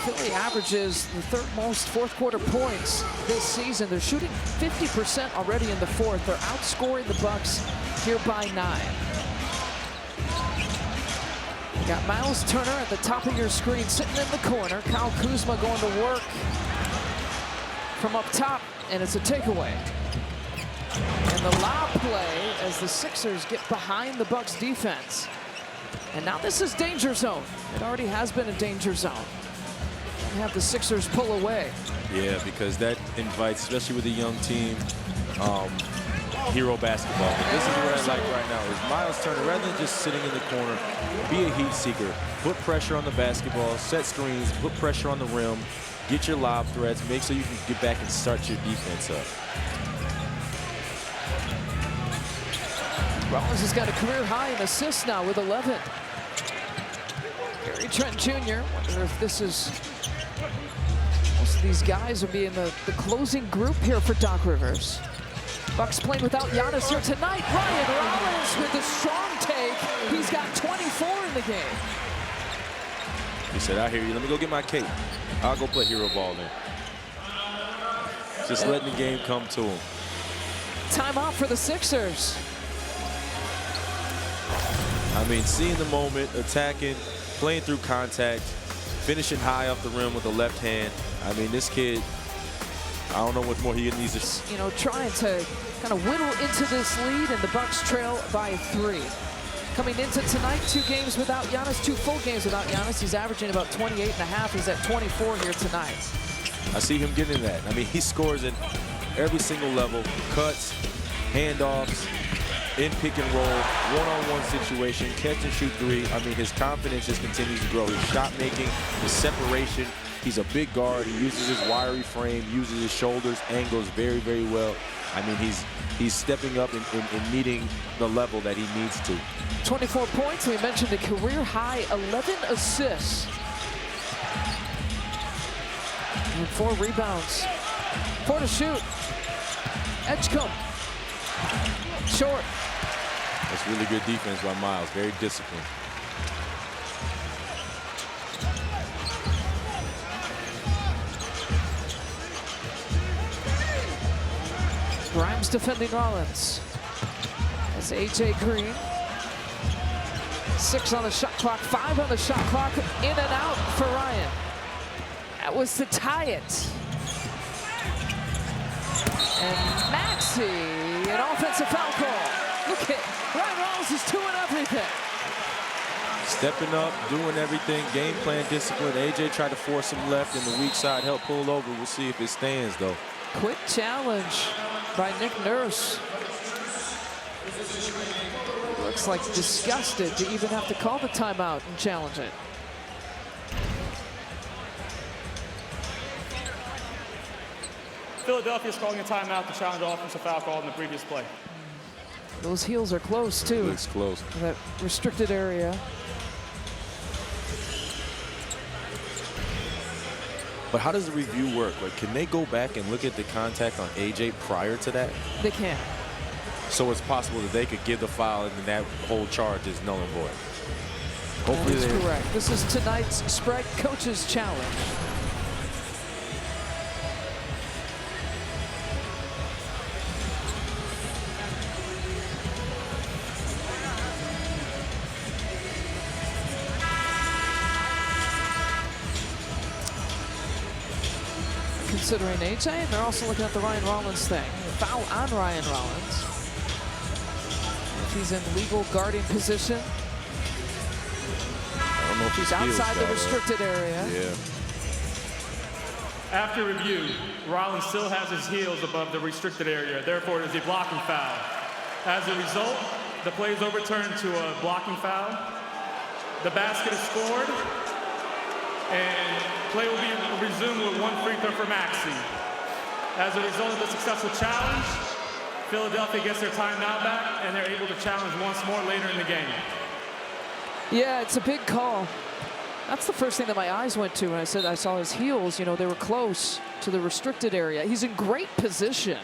Philly averages the third most fourth quarter points this season. They're shooting 50% already in the fourth. They're outscoring the Bucks here by 9. You got Miles Turner at the top of your screen sitting in the corner. Kyle Kuzma going to work from up top, and it's a takeaway. And the lob play as the Sixers get behind the Bucks defense. And now this is danger zone. It already has been a danger zone. You have the Sixers pull away. Yeah, because that invites, especially with a young team, hero basketball. But this is what I like right now is Miles Turner, rather than just sitting in the corner, be a heat seeker. Put pressure on the basketball, set screens, put pressure on the rim, get your lob threats, make sure you can get back and start your defense up. Rollins has got a career high in assists now with 11. Gary Trent Jr. Wonder if this is, most of these guys will be in the closing group here for Doc Rivers. Bucks playing without Giannis here tonight. Ryan Rollins with a strong take. He's got 24 in the game. He said, I hear you. Let me go get my cape. I'll go play hero ball then. Just letting the game come to him. Timeout for the Sixers. I mean, seeing the moment, attacking, playing through contact, finishing high off the rim with the left hand. I mean, this kid, I don't know what more he needs to. You know, trying to kind of whittle into this lead, and the Bucks trail by 3. Coming into tonight, 2 games without Giannis, 2 full games without Giannis. He's averaging about 28.5. He's at 24 here tonight. I see him getting that. I mean, he scores in every single level, cuts, handoffs, in pick and roll, one-on-one situation, catch and shoot 3. I mean, his confidence just continues to grow. His shot making, his separation. He's a big guard. He uses his wiry frame, uses his shoulders, angles very, very well. I mean, he's stepping up and meeting the level that he needs to. 24 points. We mentioned a career high 11 assists. And 4 rebounds. 4 to shoot. Edgecombe. Short. That's really good defense by Miles. Very disciplined. Grimes defending Rollins. That's A.J. Green. 6 on the shot clock, 5 on the shot clock. In and out for Ryan. That was to tie it. And Maxey, an offensive foul call. Look at Ryan Rollins is doing everything. Stepping up, doing everything, game plan discipline. AJ tried to force him left, and the weak side helped pull over. We'll see if it stands, though. Quick challenge by Nick Nurse. Looks like disgusted to even have to call the timeout and challenge it. Philadelphia is calling a timeout to challenge the offensive foul call in the previous play. Those heels are close, too. Looks close. That restricted area. But how does the review work? Like, can they go back and look at the contact on AJ prior to that? They can. So it's possible that they could give the foul and then that whole charge is null and void. Hopefully that is correct. This is tonight's Spread Coaches Challenge. Considering AJ, and they're also looking at the Ryan Rollins thing. Foul on Ryan Rollins. If he's in legal guarding position. I don't know if he's outside the restricted area. Yeah. After review, Rollins still has his heels above the restricted area. Therefore, it is a blocking foul. As a result, the play is overturned to a blocking foul. The basket is scored, and play will be resumed with 1 free throw for Maxey. As a result of the successful challenge, Philadelphia gets their timeout back, and they're able to challenge once more later in the game. Yeah, it's a big call. That's the first thing that my eyes went to when I said I saw his heels. You know, they were close to the restricted area. He's in great position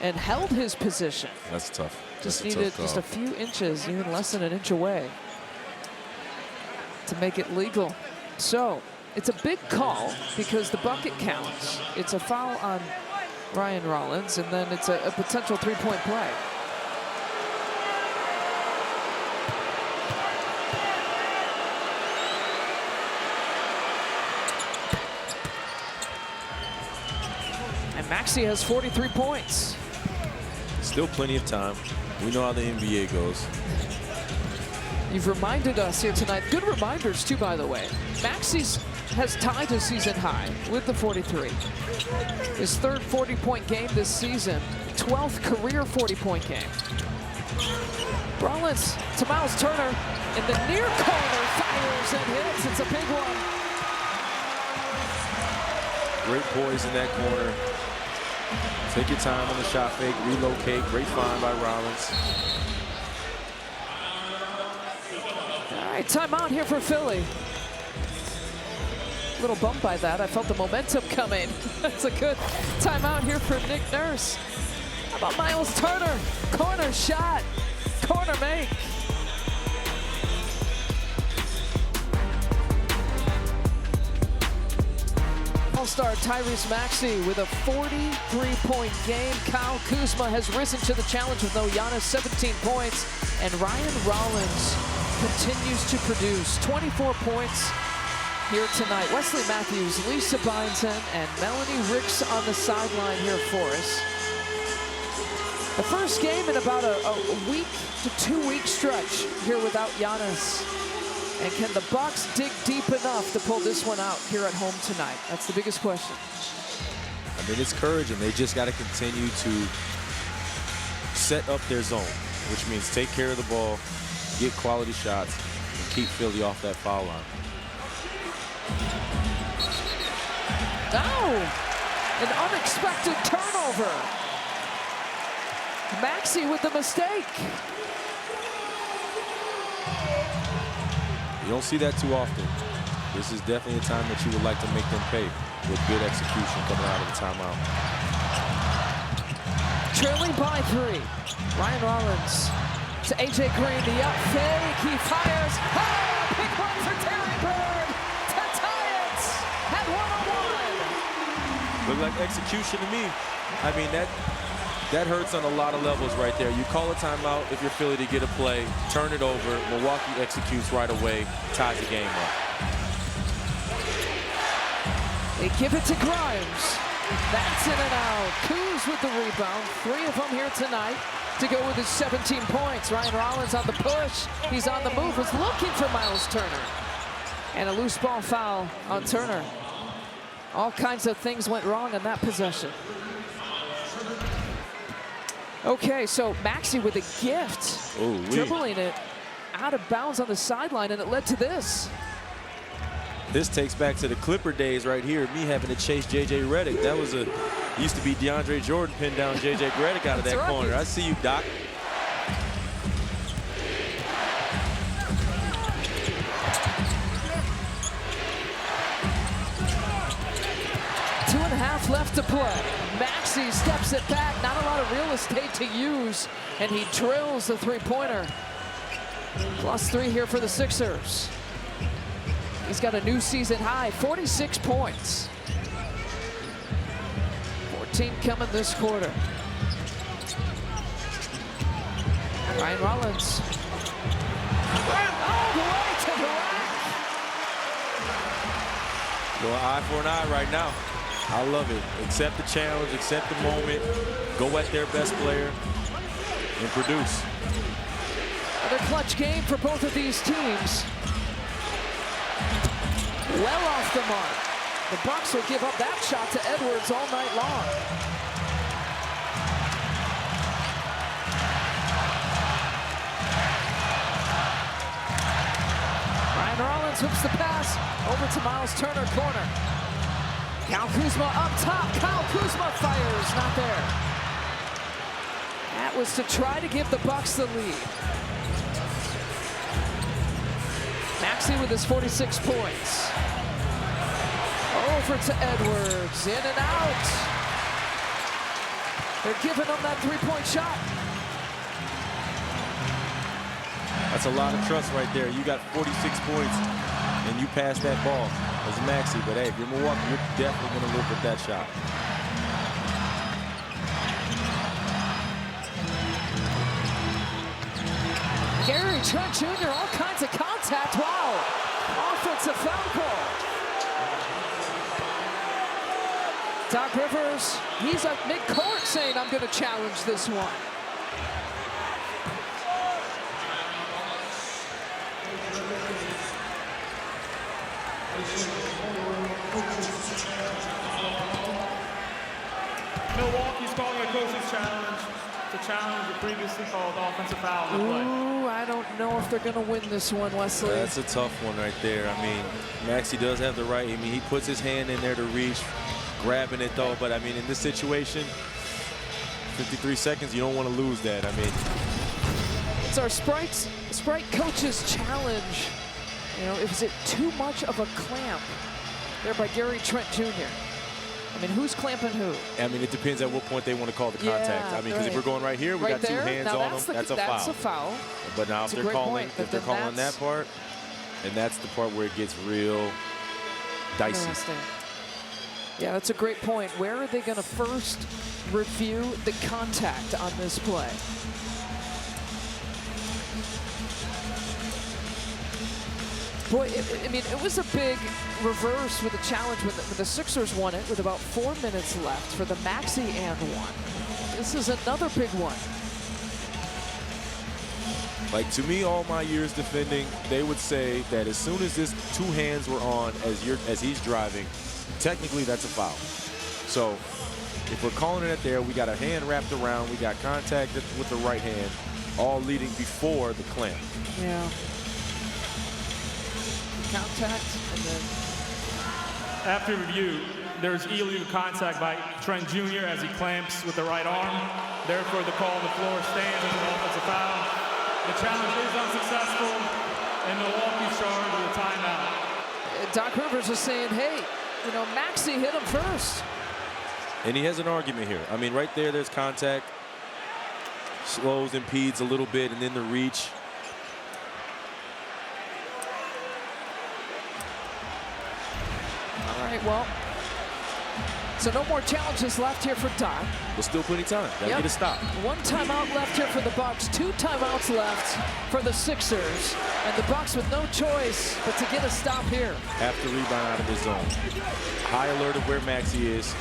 and held his position. That's tough. Just needed just a few inches, even less than an inch away, to make it legal. So it's a big call because the bucket counts. It's a foul on Ryan Rollins, and then it's a potential three-point play. And Maxey has 43 points. Still plenty of time. We know how the NBA goes. You've reminded us here tonight. Good reminders, too, by the way. Maxey's has tied his season high with the 43. His third 40-point game this season, 12th career 40-point game. Rollins to Miles Turner in the near corner, fires and hits. It's a big one. Great poise in that corner. Take your time on the shot fake, relocate. Great find by Rollins. All right, timeout here for Philly. Little bump by that. I felt the momentum coming. That's a good timeout here for Nick Nurse. How about Miles Turner? Corner shot, corner make. All-star Tyrese Maxey with a 43-point game. Kyle Kuzma has risen to the challenge with no Giannis, 17 points. And Ryan Rollins continues to produce 24 points here tonight. Wesley Matthews, Lisa Byington, and Melanie Ricks on the sideline here for us. The first game in about a week to 2 week stretch here without Giannis. And can the Bucks dig deep enough to pull this one out here at home tonight? That's the biggest question. I mean, it's courage, and they just got to continue to set up their zone, which means take care of the ball, get quality shots, and keep Philly off that foul line. Oh, an unexpected turnover. Maxey with the mistake. You don't see that too often. This is definitely a time that you would like to make them pay with good execution coming out of the timeout. Trailing by 3. Ryan Rollins to AJ Green, the up fake. He fires. Oh, big one for Terry Bird to tie it at 101. Look like execution to me. I mean, that hurts on a lot of levels right there. You call a timeout if you're Philly to get a play, turn it over. Milwaukee executes right away, ties the game up. They give it to Grimes. That's in and out. Kuz with the rebound. 3 of them here tonight to go with his 17 points. Ryan Rollins on the push. He's on the move. Was looking for Miles Turner. And a loose ball foul on Turner. All kinds of things went wrong in that possession. Okay, so Maxey with a gift. Dribbling it out of bounds on the sideline, and it led to this. This takes back to the Clipper days right here, me having to chase J.J. Redick. That was used to be DeAndre Jordan pinned down J.J. Redick out of that corner. I see you, Doc. left to play. Maxey steps it back, not a lot of real estate to use, and he drills the three-pointer. +3 here for the Sixers. He's got a new season high, 46 points. 14 coming this quarter. Ryan Rollins. All the way to the rack. Going eye for an eye right now. I love it. Accept the challenge, accept the moment, go at their best player, and produce. Another clutch game for both of these teams. Well off the mark. The Bucks will give up that shot to Edwards all night long. Ryan Rollins hooks the pass over to Miles Turner, corner. Kyle Kuzma up top. Kyle Kuzma fires, not there. That was to try to give the Bucks the lead. Maxey with his 46 points. Over to Edwards, in and out. They're giving him that three-point shot. That's a lot of trust right there. You got 46 points, and you pass that ball as Maxey. But hey, if you're Milwaukee, you're definitely going to live with that shot. Gary Trent Jr., all kinds of contact. Wow. Offensive foul call. Doc Rivers, he's at midcourt saying, I'm going to challenge this one. Milwaukee's calling a coach's challenge to challenge the previously called offensive foul in the play. Ooh, I don't know if they're going to win this one, Wesley. That's a tough one right there. I mean, Maxey does have the right. I mean, he puts his hand in there to reach, grabbing it though. But I mean, in this situation, 53 seconds, you don't want to lose that. I mean, it's our Sprite coach's challenge. You know, is it too much of a clamp there by Gary Trent Jr.? I mean, who's clamping who? I mean, it depends at what point they want to call the contact. Yeah, I mean, because if we're going right here, we got two hands on them. That's a foul. That's a foul. But now That's if they're calling that part, and that's the part where it gets real dicey. Interesting. Yeah, that's a great point. Where are they going to first review the contact on this play? Boy, I mean, it was a big reverse with the challenge when the Sixers won it with about 4 minutes left for the Maxey and one. This is another big one. Like, to me, all my years defending, they would say that as soon as this two hands were on as he's driving, technically that's a foul. So if we're calling it there, we got a hand wrapped around, we got contact with the right hand, all leading before the clamp. Yeah. Contact, and then After review, there's illegal contact by Trent Jr. as he clamps with the right arm. Therefore, the call on the floor stands as an offensive foul. The challenge is unsuccessful, and Milwaukee's charged with a timeout. Doc Rivers is saying, hey, you know, Maxey hit him first. And he has an argument here. I mean, right there's contact. Slows, impedes a little bit, and then the reach. All right, well, so no more challenges left here for Doc. There's still plenty of time. Gotta get a stop. One timeout left here for the Bucks. 2 timeouts left for the Sixers. And the Bucks with no choice but to get a stop here. Have to rebound out of the zone. High alert of where Maxey is.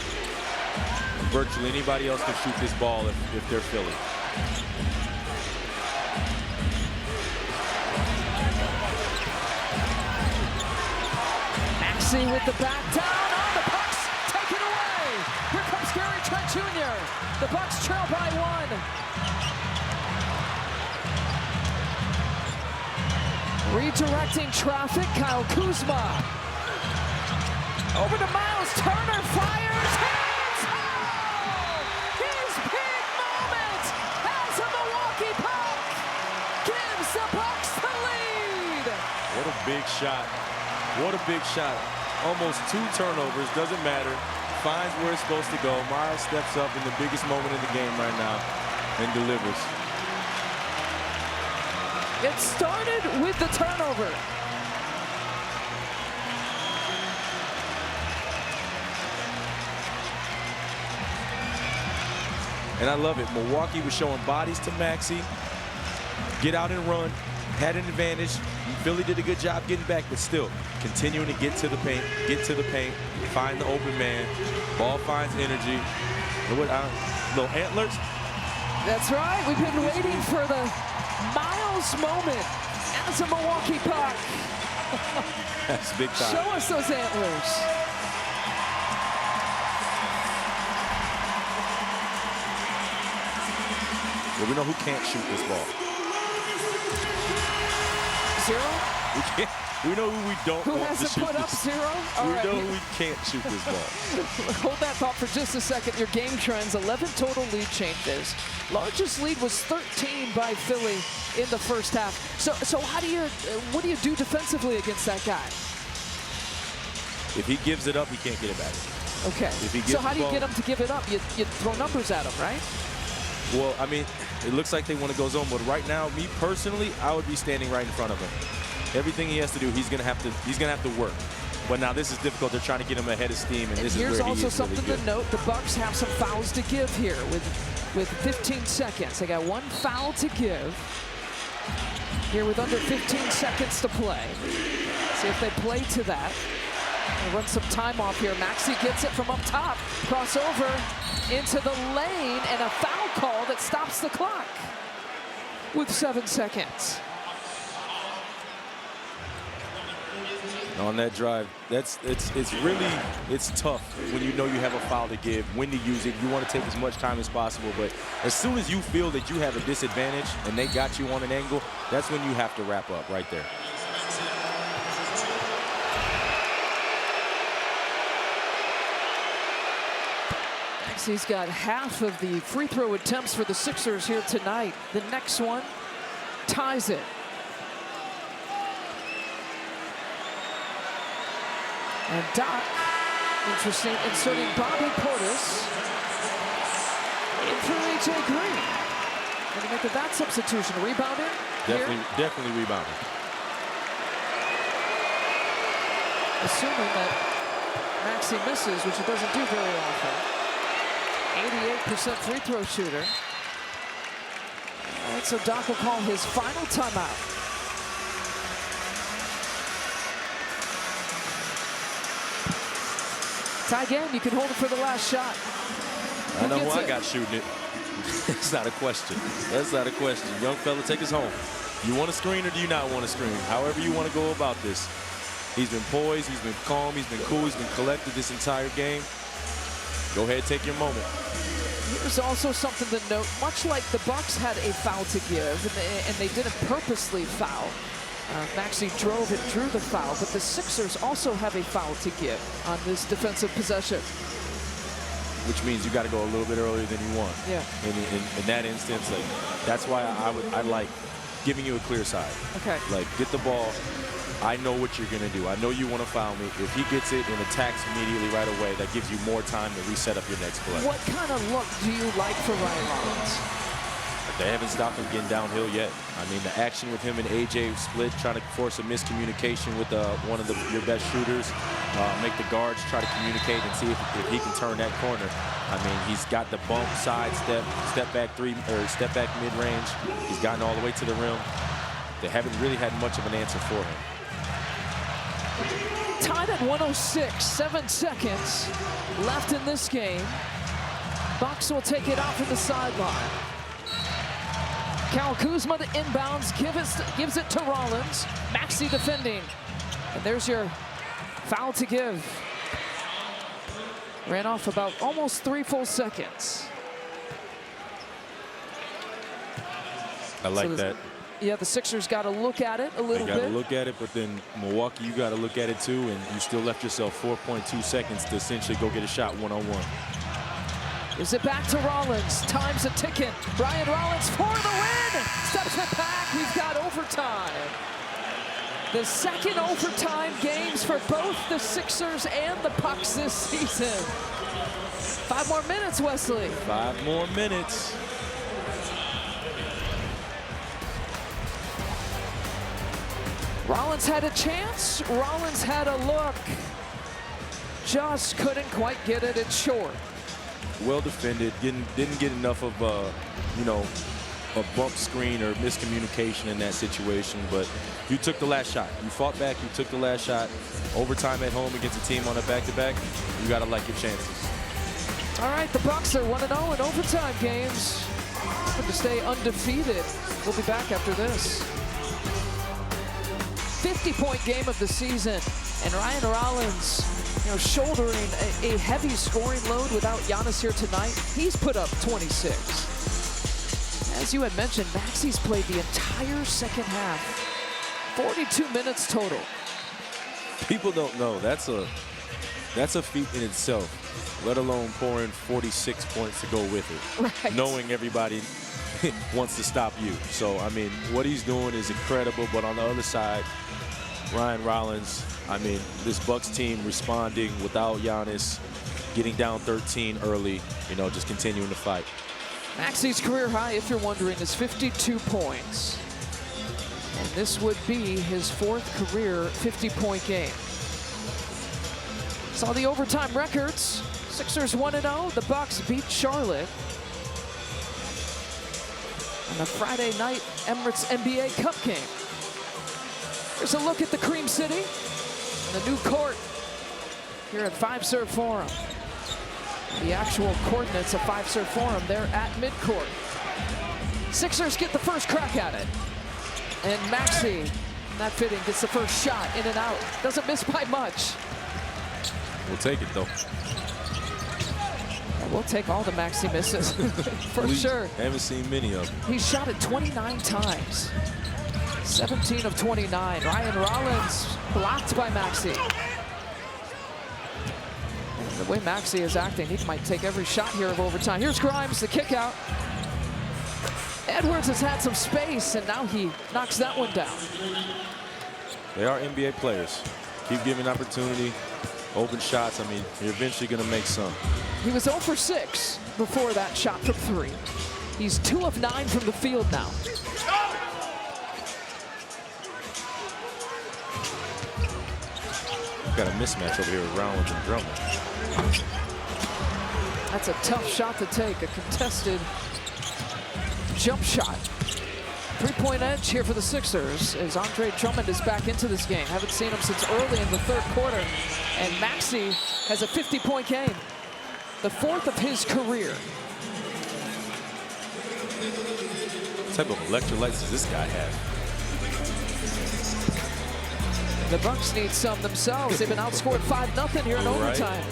Virtually anybody else can shoot this ball if they're Philly. Maxey with the back down. Oh, the Bucks take it away. Here comes Gary Trent Jr. The Bucks trail by 1. Redirecting traffic, Kyle Kuzma. Over to Miles Turner, fires, hits! Oh! His big moment as a Milwaukee Buck gives the Bucks the lead. What a big shot. What a big shot. Almost 2 turnovers, doesn't matter. finds where it's supposed to go. Miles steps up in the biggest moment in the game right now and delivers. It started with the turnover. And I love it. Milwaukee was showing bodies to Maxey. Get out and run. Had an advantage. Philly did a good job getting back, but still continuing to get to the paint, find the open man. Ball finds energy. Little antlers. That's right. We've been waiting for the Miles moment as a Milwaukee puck. That's big time. Show us those antlers. Well, we know who can't shoot this ball. Zero? We know who we don't Who want to hasn't shoot put up this. zero? All We right. know who we can't shoot this ball. Hold that thought for just a second. Your game trends, 11 total lead changes. Largest lead was 13 by Philly in the first half. So how do you, what do you do defensively against that guy? If he gives it up, he can't get it back. Okay. If he gives So how do you the get ball- him to give it up? You throw numbers at him, right? Well, I mean, it looks like they want to go zone, but right now, me personally, I would be standing right in front of him. Everything he has to do, he's gonna have to work. But now this is difficult. They're trying to get him ahead of steam, and this is Here's where he also is really something good. to note. The Bucks have some fouls to give here with 15 seconds. They got one foul to give here with under 15 seconds to play. See if they play to that. We'll run some time off here. Maxey gets it from up top. Crossover into the lane, and a foul call that stops the clock with 7 seconds. On that drive, it's tough when you know you have a foul to give, when to use it. You want to take as much time as possible, but as soon as you feel that you have a disadvantage and they got you on an angle, that's when you have to wrap up right there. Maxey's got half of the free throw attempts for the Sixers here tonight. The next one ties it. And Doc, interesting, inserting Bobby Portis in for A.J. Green. Going to make that substitution. Rebounding here. Definitely rebounding. Assuming that Maxey misses, which he doesn't do very often. 88% free throw shooter. All right, so Doc will call his final timeout. Tie game, you can hold it for the last shot. I know who gets I it? got shooting it. It's not a question. That's not a question. Young fella, take us home. You want a screen or do you not want a screen? However you want to go about this. He's been poised, he's been calm, he's been cool, he's been collected this entire game. Go ahead, take your moment. Here's also something to note. Much like the Bucks had a foul to give, and they didn't purposely foul. Maxey drove and drew the foul, but the Sixers also have a foul to give on this defensive possession. Which means you got to go a little bit earlier than you want. Yeah. In that instance, like, that's why I like giving you a clear side. Okay. Like, get the ball. I know what you're going to do. I know you want to foul me. If he gets it and attacks immediately right away, that gives you more time to reset up your next play. What kind of look do you like for Ryan Rollins? They haven't stopped him getting downhill yet. I mean, the action with him and AJ split, trying to force a miscommunication with one of your best shooters, make the guards try to communicate and see if he can turn that corner. I mean, he's got the bump, side step, step back mid-range. He's gotten all the way to the rim. They haven't really had much of an answer for him. Tied at 106, 7 seconds left in this game. Bucks will take it out from the sideline. Kyle Kuzma to inbounds, gives it to Rollins. Maxey defending. And there's your foul to give. Ran off about almost 3 full seconds. I like that. Yeah, the Sixers got to look at it a little bit. They got to look at it, but then Milwaukee, you got to look at it too, and you still left yourself 4.2 seconds to essentially go get a shot one-on-one. Gives it back to Rollins. Time's a ticking. Ryan Rollins for the win. Steps it back. We've got overtime. The second overtime games for both the Sixers and the Bucks this season. 5 more minutes, Wesley. 5 more minutes. Rollins had a chance. Rollins had a look. Just couldn't quite get it. It's short. Well defended. Didn't get enough of you know, a bump screen or miscommunication in that situation. But you took the last shot. You fought back. You took the last shot. Overtime at home against a team on a back-to-back. You got to like your chances. All right, the Bucks are 1-0 in overtime games. Looking to stay undefeated. We'll be back after this. 50-point game of the season, and Ryan Rollins, you know, shouldering a heavy scoring load without Giannis here tonight. He's put up 26. As you had mentioned, Maxi's played the entire second half. 42 minutes total. People don't know that's a feat in itself, let alone pouring 46 points to go with it. Right. Knowing everybody wants to stop you. So, I mean, what he's doing is incredible, but on the other side, Ryan Rollins, I mean, this Bucks team responding without Giannis, getting down 13 early, you know, just continuing to fight. Maxi's career high, if you're wondering, is 52 points. And this would be his 4th career 50-point game. Saw the overtime records. Sixers 1-0. The Bucks beat Charlotte on a Friday night Emirates NBA Cup game. Here's a look at the Cream City and the new court here at Fiserv Forum. The actual coordinates of Fiserv Forum, they're at midcourt. Sixers get the first crack at it. And Maxi, not fitting, gets the first shot in and out. Doesn't miss by much. We'll take it, though. We'll take all the Maxi misses, for sure. Haven't seen many of them. He's shot it 29 times. 17 of 29. Ryan Rollins blocked by Maxi. And the way Maxi is acting, he might take every shot here of overtime. Here's Grimes, the kick out. Edwards has had some space, and now he knocks that one down. They are NBA players. Keep giving opportunity, open shots. I mean, you're eventually going to make some. He was 0 for 6 before that shot from 3. He's 2 of 9 from the field now. Got a mismatch over here with Rollins and Drummond. That's a tough shot to take, a contested jump shot. 3-point edge here for the Sixers as Andre Drummond is back into this game. Haven't seen him since early in the 3rd quarter. And Maxi has a 50-point game, the 4th of his career. What type of electrolytes does this guy have? The Bucks need some themselves. They've been outscored 5-0 here in overtime.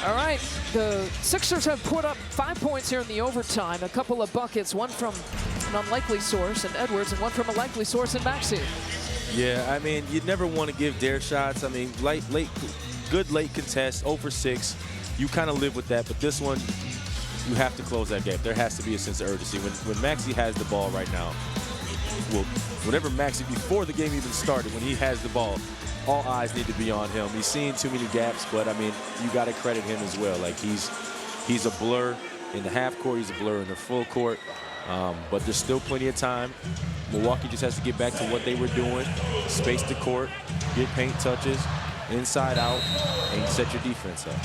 All right, the Sixers have put up 5 points here in the overtime. A couple of buckets, one from an unlikely source in Edwards and one from a likely source in Maxi. Yeah, I mean, you'd never want to give dare shots. I mean, good late contest, 0 for 6. You kind of live with that, but this one, you have to close that gap. There has to be a sense of urgency. When Maxi has the ball right now, well, whatever Maxi, before the game even started, when he has the ball, all eyes need to be on him. He's seeing too many gaps, but I mean, you got to credit him as well. Like he's a blur in the half court, he's a blur in the full court, but there's still plenty of time. Milwaukee just has to get back to what they were doing, space the court, get paint touches, inside out, and set your defense up.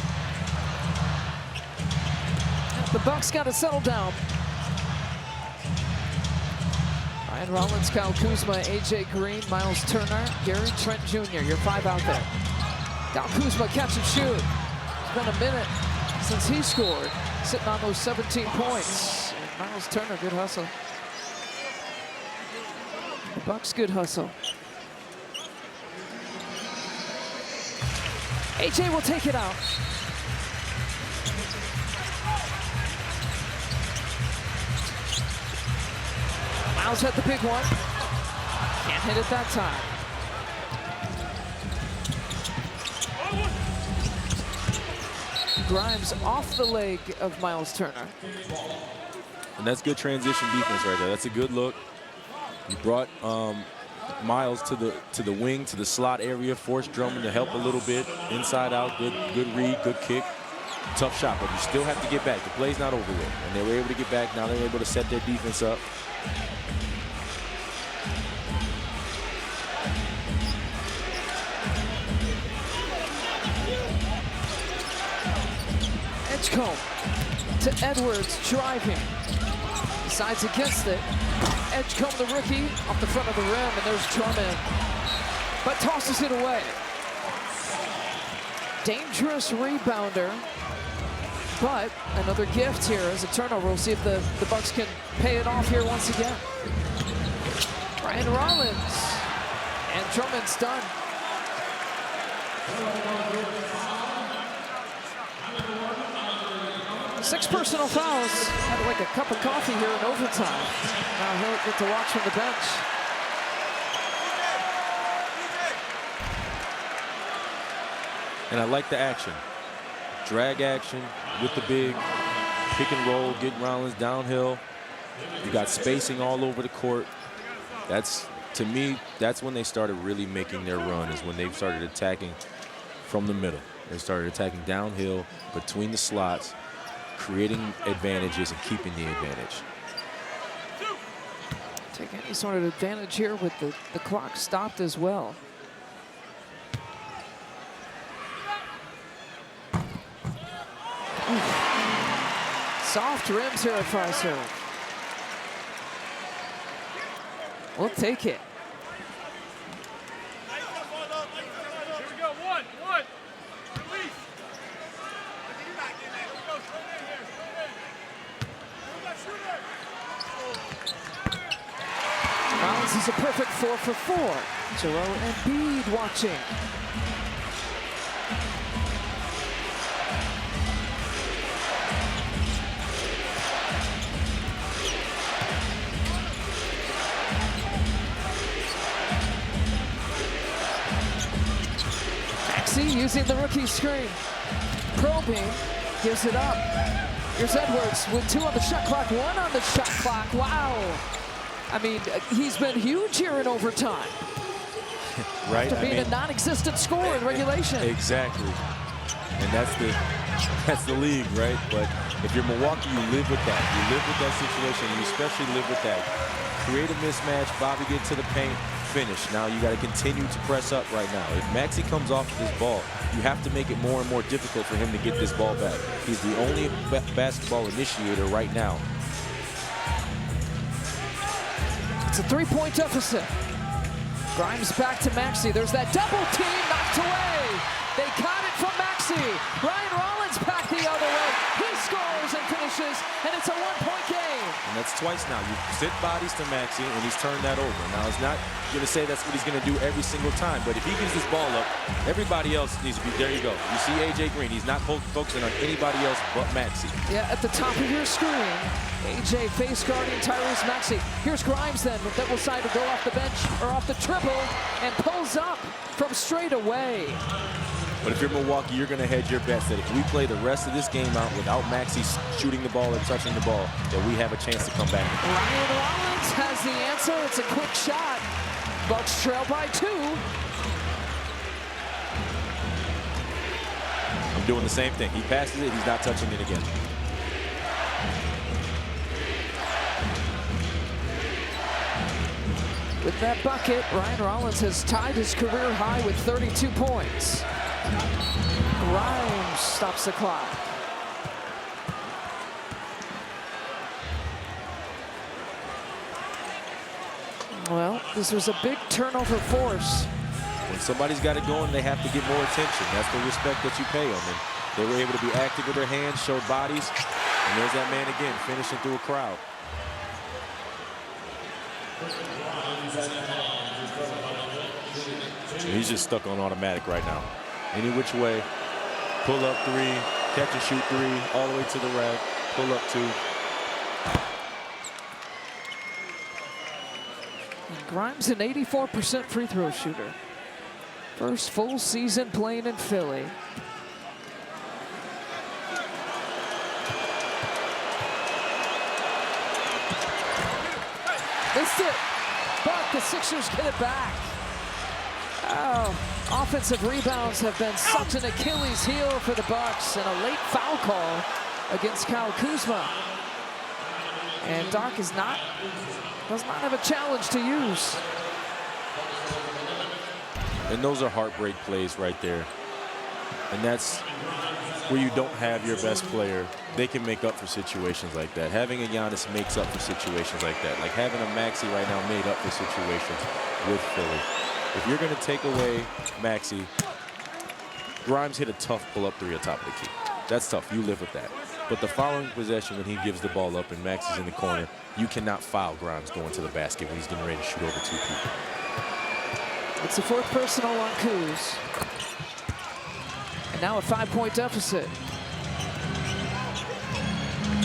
The Bucks got to settle down. Ryan Rollins, Kyle Kuzma, A.J. Green, Miles Turner, Gary Trent Jr., your 5 out there. Kyle Kuzma catch and shoot. It's been a minute since he scored, sitting on those 17 points. And Miles Turner, good hustle. The Bucks, good hustle. A.J. will take it out. Miles had the big one. Can't hit it that time. Grimes off the leg of Miles Turner. And that's good transition defense right there. That's a good look. You brought Miles to the wing, to the slot area, forced Drummond to help a little bit. Inside out, good read, good kick. Tough shot, but you still have to get back. The play's not over yet. And they were able to get back. Now they're able to set their defense up. Edgecombe to Edwards, driving. Decides against it. Edgecombe, the rookie, off the front of the rim, and there's Drummond. But tosses it away. Dangerous rebounder. But another gift here as a turnover. We'll see if the Bucks can pay it off here once again. Ryan Rollins. And Drummond's done. Six personal fouls. Had like a cup of coffee here in overtime. Now he'll get to watch from the bench. And I like the action. Drag action with the big pick and roll, getting Rollins downhill. You got spacing all over the court. That's, to me, that's when they started really making their run, is when they started attacking from the middle. They started attacking downhill between the slots, creating advantages and keeping the advantage. Take any sort of advantage here with the clock stopped as well. Soft rims here at Fiserv. We'll take it. Rollins is a perfect 4 for 4. Joel Embiid watching. Using the rookie screen. Probing, gives it up. Here's Edwards with 2 on the shot clock, 1 on the shot clock. Wow. I mean, he's been huge here in overtime. Right? After being a non-existent scorer in regulation. Exactly. And that's the league, right? But if you're Milwaukee, you live with that. You live with that situation. You especially live with that. Create a mismatch. Bobby get to the paint. Finish. Now you got to continue to press up right now. If Maxey comes off of this ball, you have to make it more and more difficult for him to get this ball back. He's the only basketball initiator right now. It's a 3-point deficit. Grimes back to Maxey. There's that double team knocked away. They caught it from Maxey. Ryan Rollins back the other way. He scores and finishes, and it's a 1-point game. And that's twice now. You sit bodies to Maxey, and he's turned that over. Now, it's not going to say that's what he's going to do every single time, but if he gives this ball up, everybody else needs to be, there you go. You see A.J. Green. He's not focusing on anybody else but Maxey. Yeah, at the top of your screen, A.J. face guarding Tyrese Maxey. Here's Grimes then, that will decide to go off the bench or off the triple and pulls up from straight away. But if you're Milwaukee, you're going to hedge your bets that if we play the rest of this game out without Maxey shooting the ball or touching the ball, that we have a chance to come back. Ryan Rollins has the answer. It's a quick shot. Bucks trail by 2. I'm doing the same thing. He passes it. He's not touching it again. With that bucket, Ryan Rollins has tied his career high with 32 points. Grimes stops the clock. Well, this was a big turnover force. When somebody's got it going, they have to get more attention. That's the respect that you pay them. And they were able to be active with their hands, showed bodies. And there's that man again, finishing through a crowd. He's just stuck on automatic right now. Any which way, pull up 3, catch and shoot 3, all the way to the rack, pull up 2. Grimes, an 84% free throw shooter. First full season playing in Philly. Missed it, but The Sixers get it back. Oh, offensive rebounds have been such an Achilles heel for the Bucks, and a late foul call against Kyle Kuzma. And Doc does not have a challenge to use. And those are heartbreak plays right there. And that's where you don't have your best player. They can make up for situations like that. Having a Giannis makes up for situations like that. Like having a Maxey right now made up for situations with Philly. If you're going to take away Maxey, Grimes hit a tough pull-up three atop of the key. That's tough. You live with that. But the following possession, when he gives the ball up and Maxey's in the corner, you cannot foul Grimes going to the basket when he's getting ready to shoot over two people. It's the fourth personal on Kuz. And now a 5-point deficit.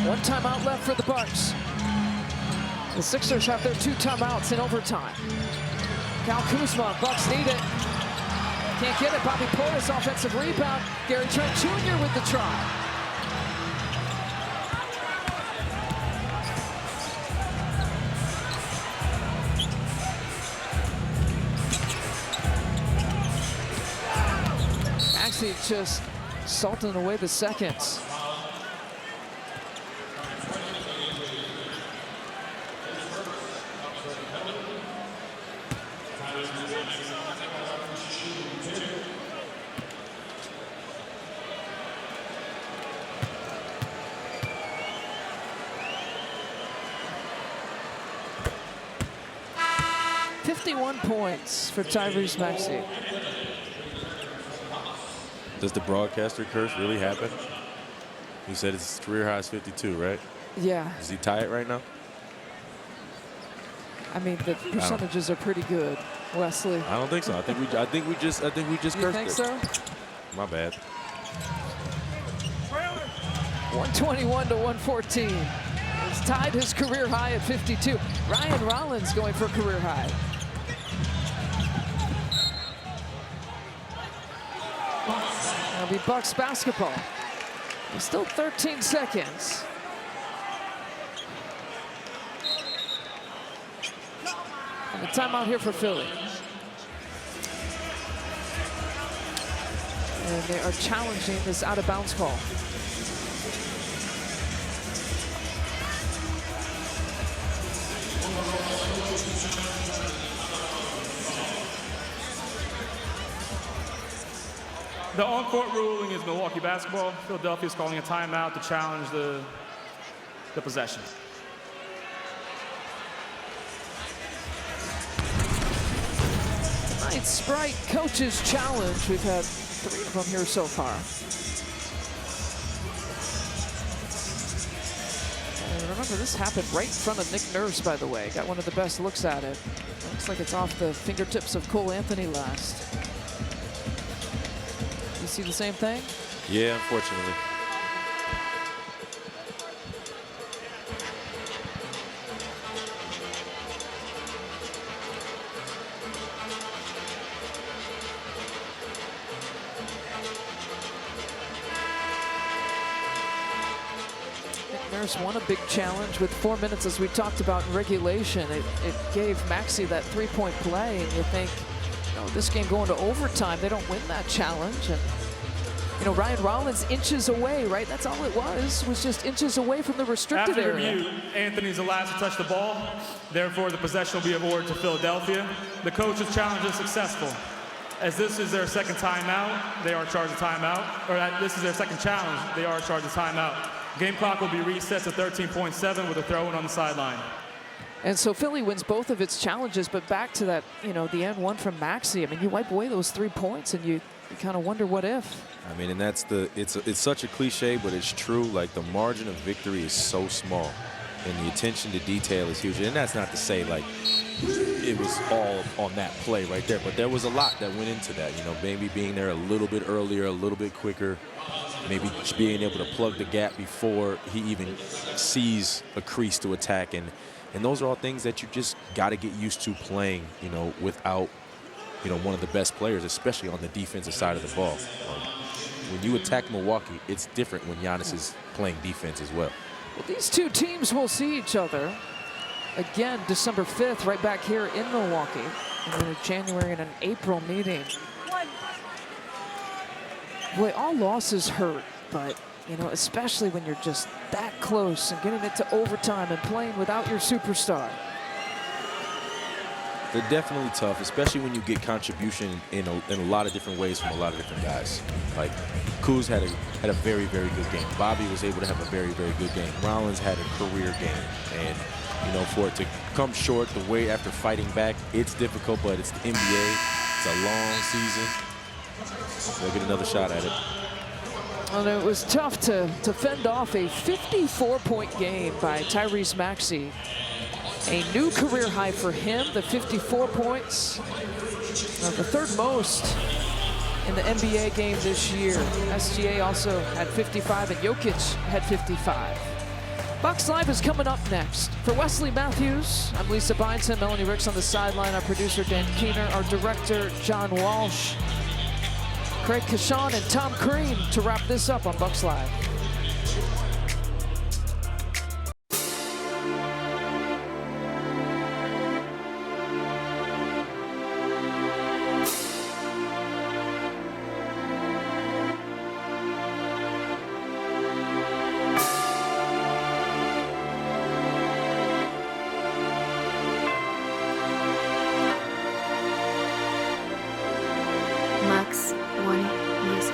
One timeout left for the Bucks. The Sixers have their 2 timeouts in overtime. Kyle Kuzma, Bucks need it. Can't get it. Bobby Portis, offensive rebound. Gary Trent Jr. with the try. Maxey just salting away the seconds. Points for Tyrese Maxey. Does the broadcaster curse really happen? He said his career high is 52, right? Yeah. Does he tie it right now? I mean, the percentages are pretty good, Wesley. I don't think so. I think we just cursed it. You think so? My bad. 121 to 114. He's tied his career high at 52. Ryan Rollins going for career high. It'll be Bucks basketball. There's still 13 seconds. And a timeout here for Philly. And they are challenging this out of bounds call. The on-court ruling is Milwaukee basketball. Philadelphia is calling a timeout to challenge the possession. Tonight's Sprite Coaches Challenge. We've had 3 of them here so far. And remember, this happened right in front of Nick Nurse, by the way. Got one of the best looks at it. Looks like it's off the fingertips of Cole Anthony last. You see the same thing? Yeah, unfortunately. Nurse won a big challenge with 4 minutes, as we talked about in regulation. It gave Maxey that 3-point play, and you think, oh, this game going to overtime, they don't win that challenge. And you know, Ryan Rollins inches away, right? That's all it was just inches away from the restricted After area. review, Anthony's the last to touch the ball. Therefore, the possession will be awarded to Philadelphia. The coach's challenge is successful. As this is their second timeout, they are charged a timeout. Or this is their second challenge, they are charged a timeout. Game clock will be reset to 13.7 with a throw-in on the sideline. And so Philly wins both of its challenges, but back to that, you know, the N1 from Maxey. I mean, you wipe away those 3 points and you kind of wonder what if. I mean, and that's it's such a cliche, but it's true. Like, the margin of victory is so small, and the attention to detail is huge. And that's not to say like it was all on that play right there, but there was a lot that went into that. You know, maybe being there a little bit earlier, a little bit quicker, maybe being able to plug the gap before he even sees a crease to attack. And those are all things that you just got to get used to playing, you know, without, you know, one of the best players, especially on the defensive side of the ball. When you attack Milwaukee, it's different when Giannis is playing defense as well. Well, these two teams will see each other again December 5th, right back here in Milwaukee. And then in January and an April meeting. Boy, all losses hurt, but you know, especially when you're just that close and getting it to overtime and playing without your superstar. They're definitely tough, especially when you get contribution in a lot of different ways from a lot of different guys. Like Kuz had a very, very good game. Bobby was able to have a very, very good game. Rollins had a career game, and you know, for it to come short the way after fighting back, it's difficult, but it's the NBA. It's a long season. They'll get another shot at it. Well, it was tough to fend off a 54-point game by Tyrese Maxey. A new career high for him, the 54 points. The third most in the NBA game this year. SGA also had 55 and Jokic had 55. Bucks Live is coming up next. For Wesley Matthews, I'm Lisa Byington, Melanie Ricks on the sideline, our producer Dan Keener, our director John Walsh, Craig Kashan and Tom Crean to wrap this up on Bucks Live. Max One Music.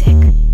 music.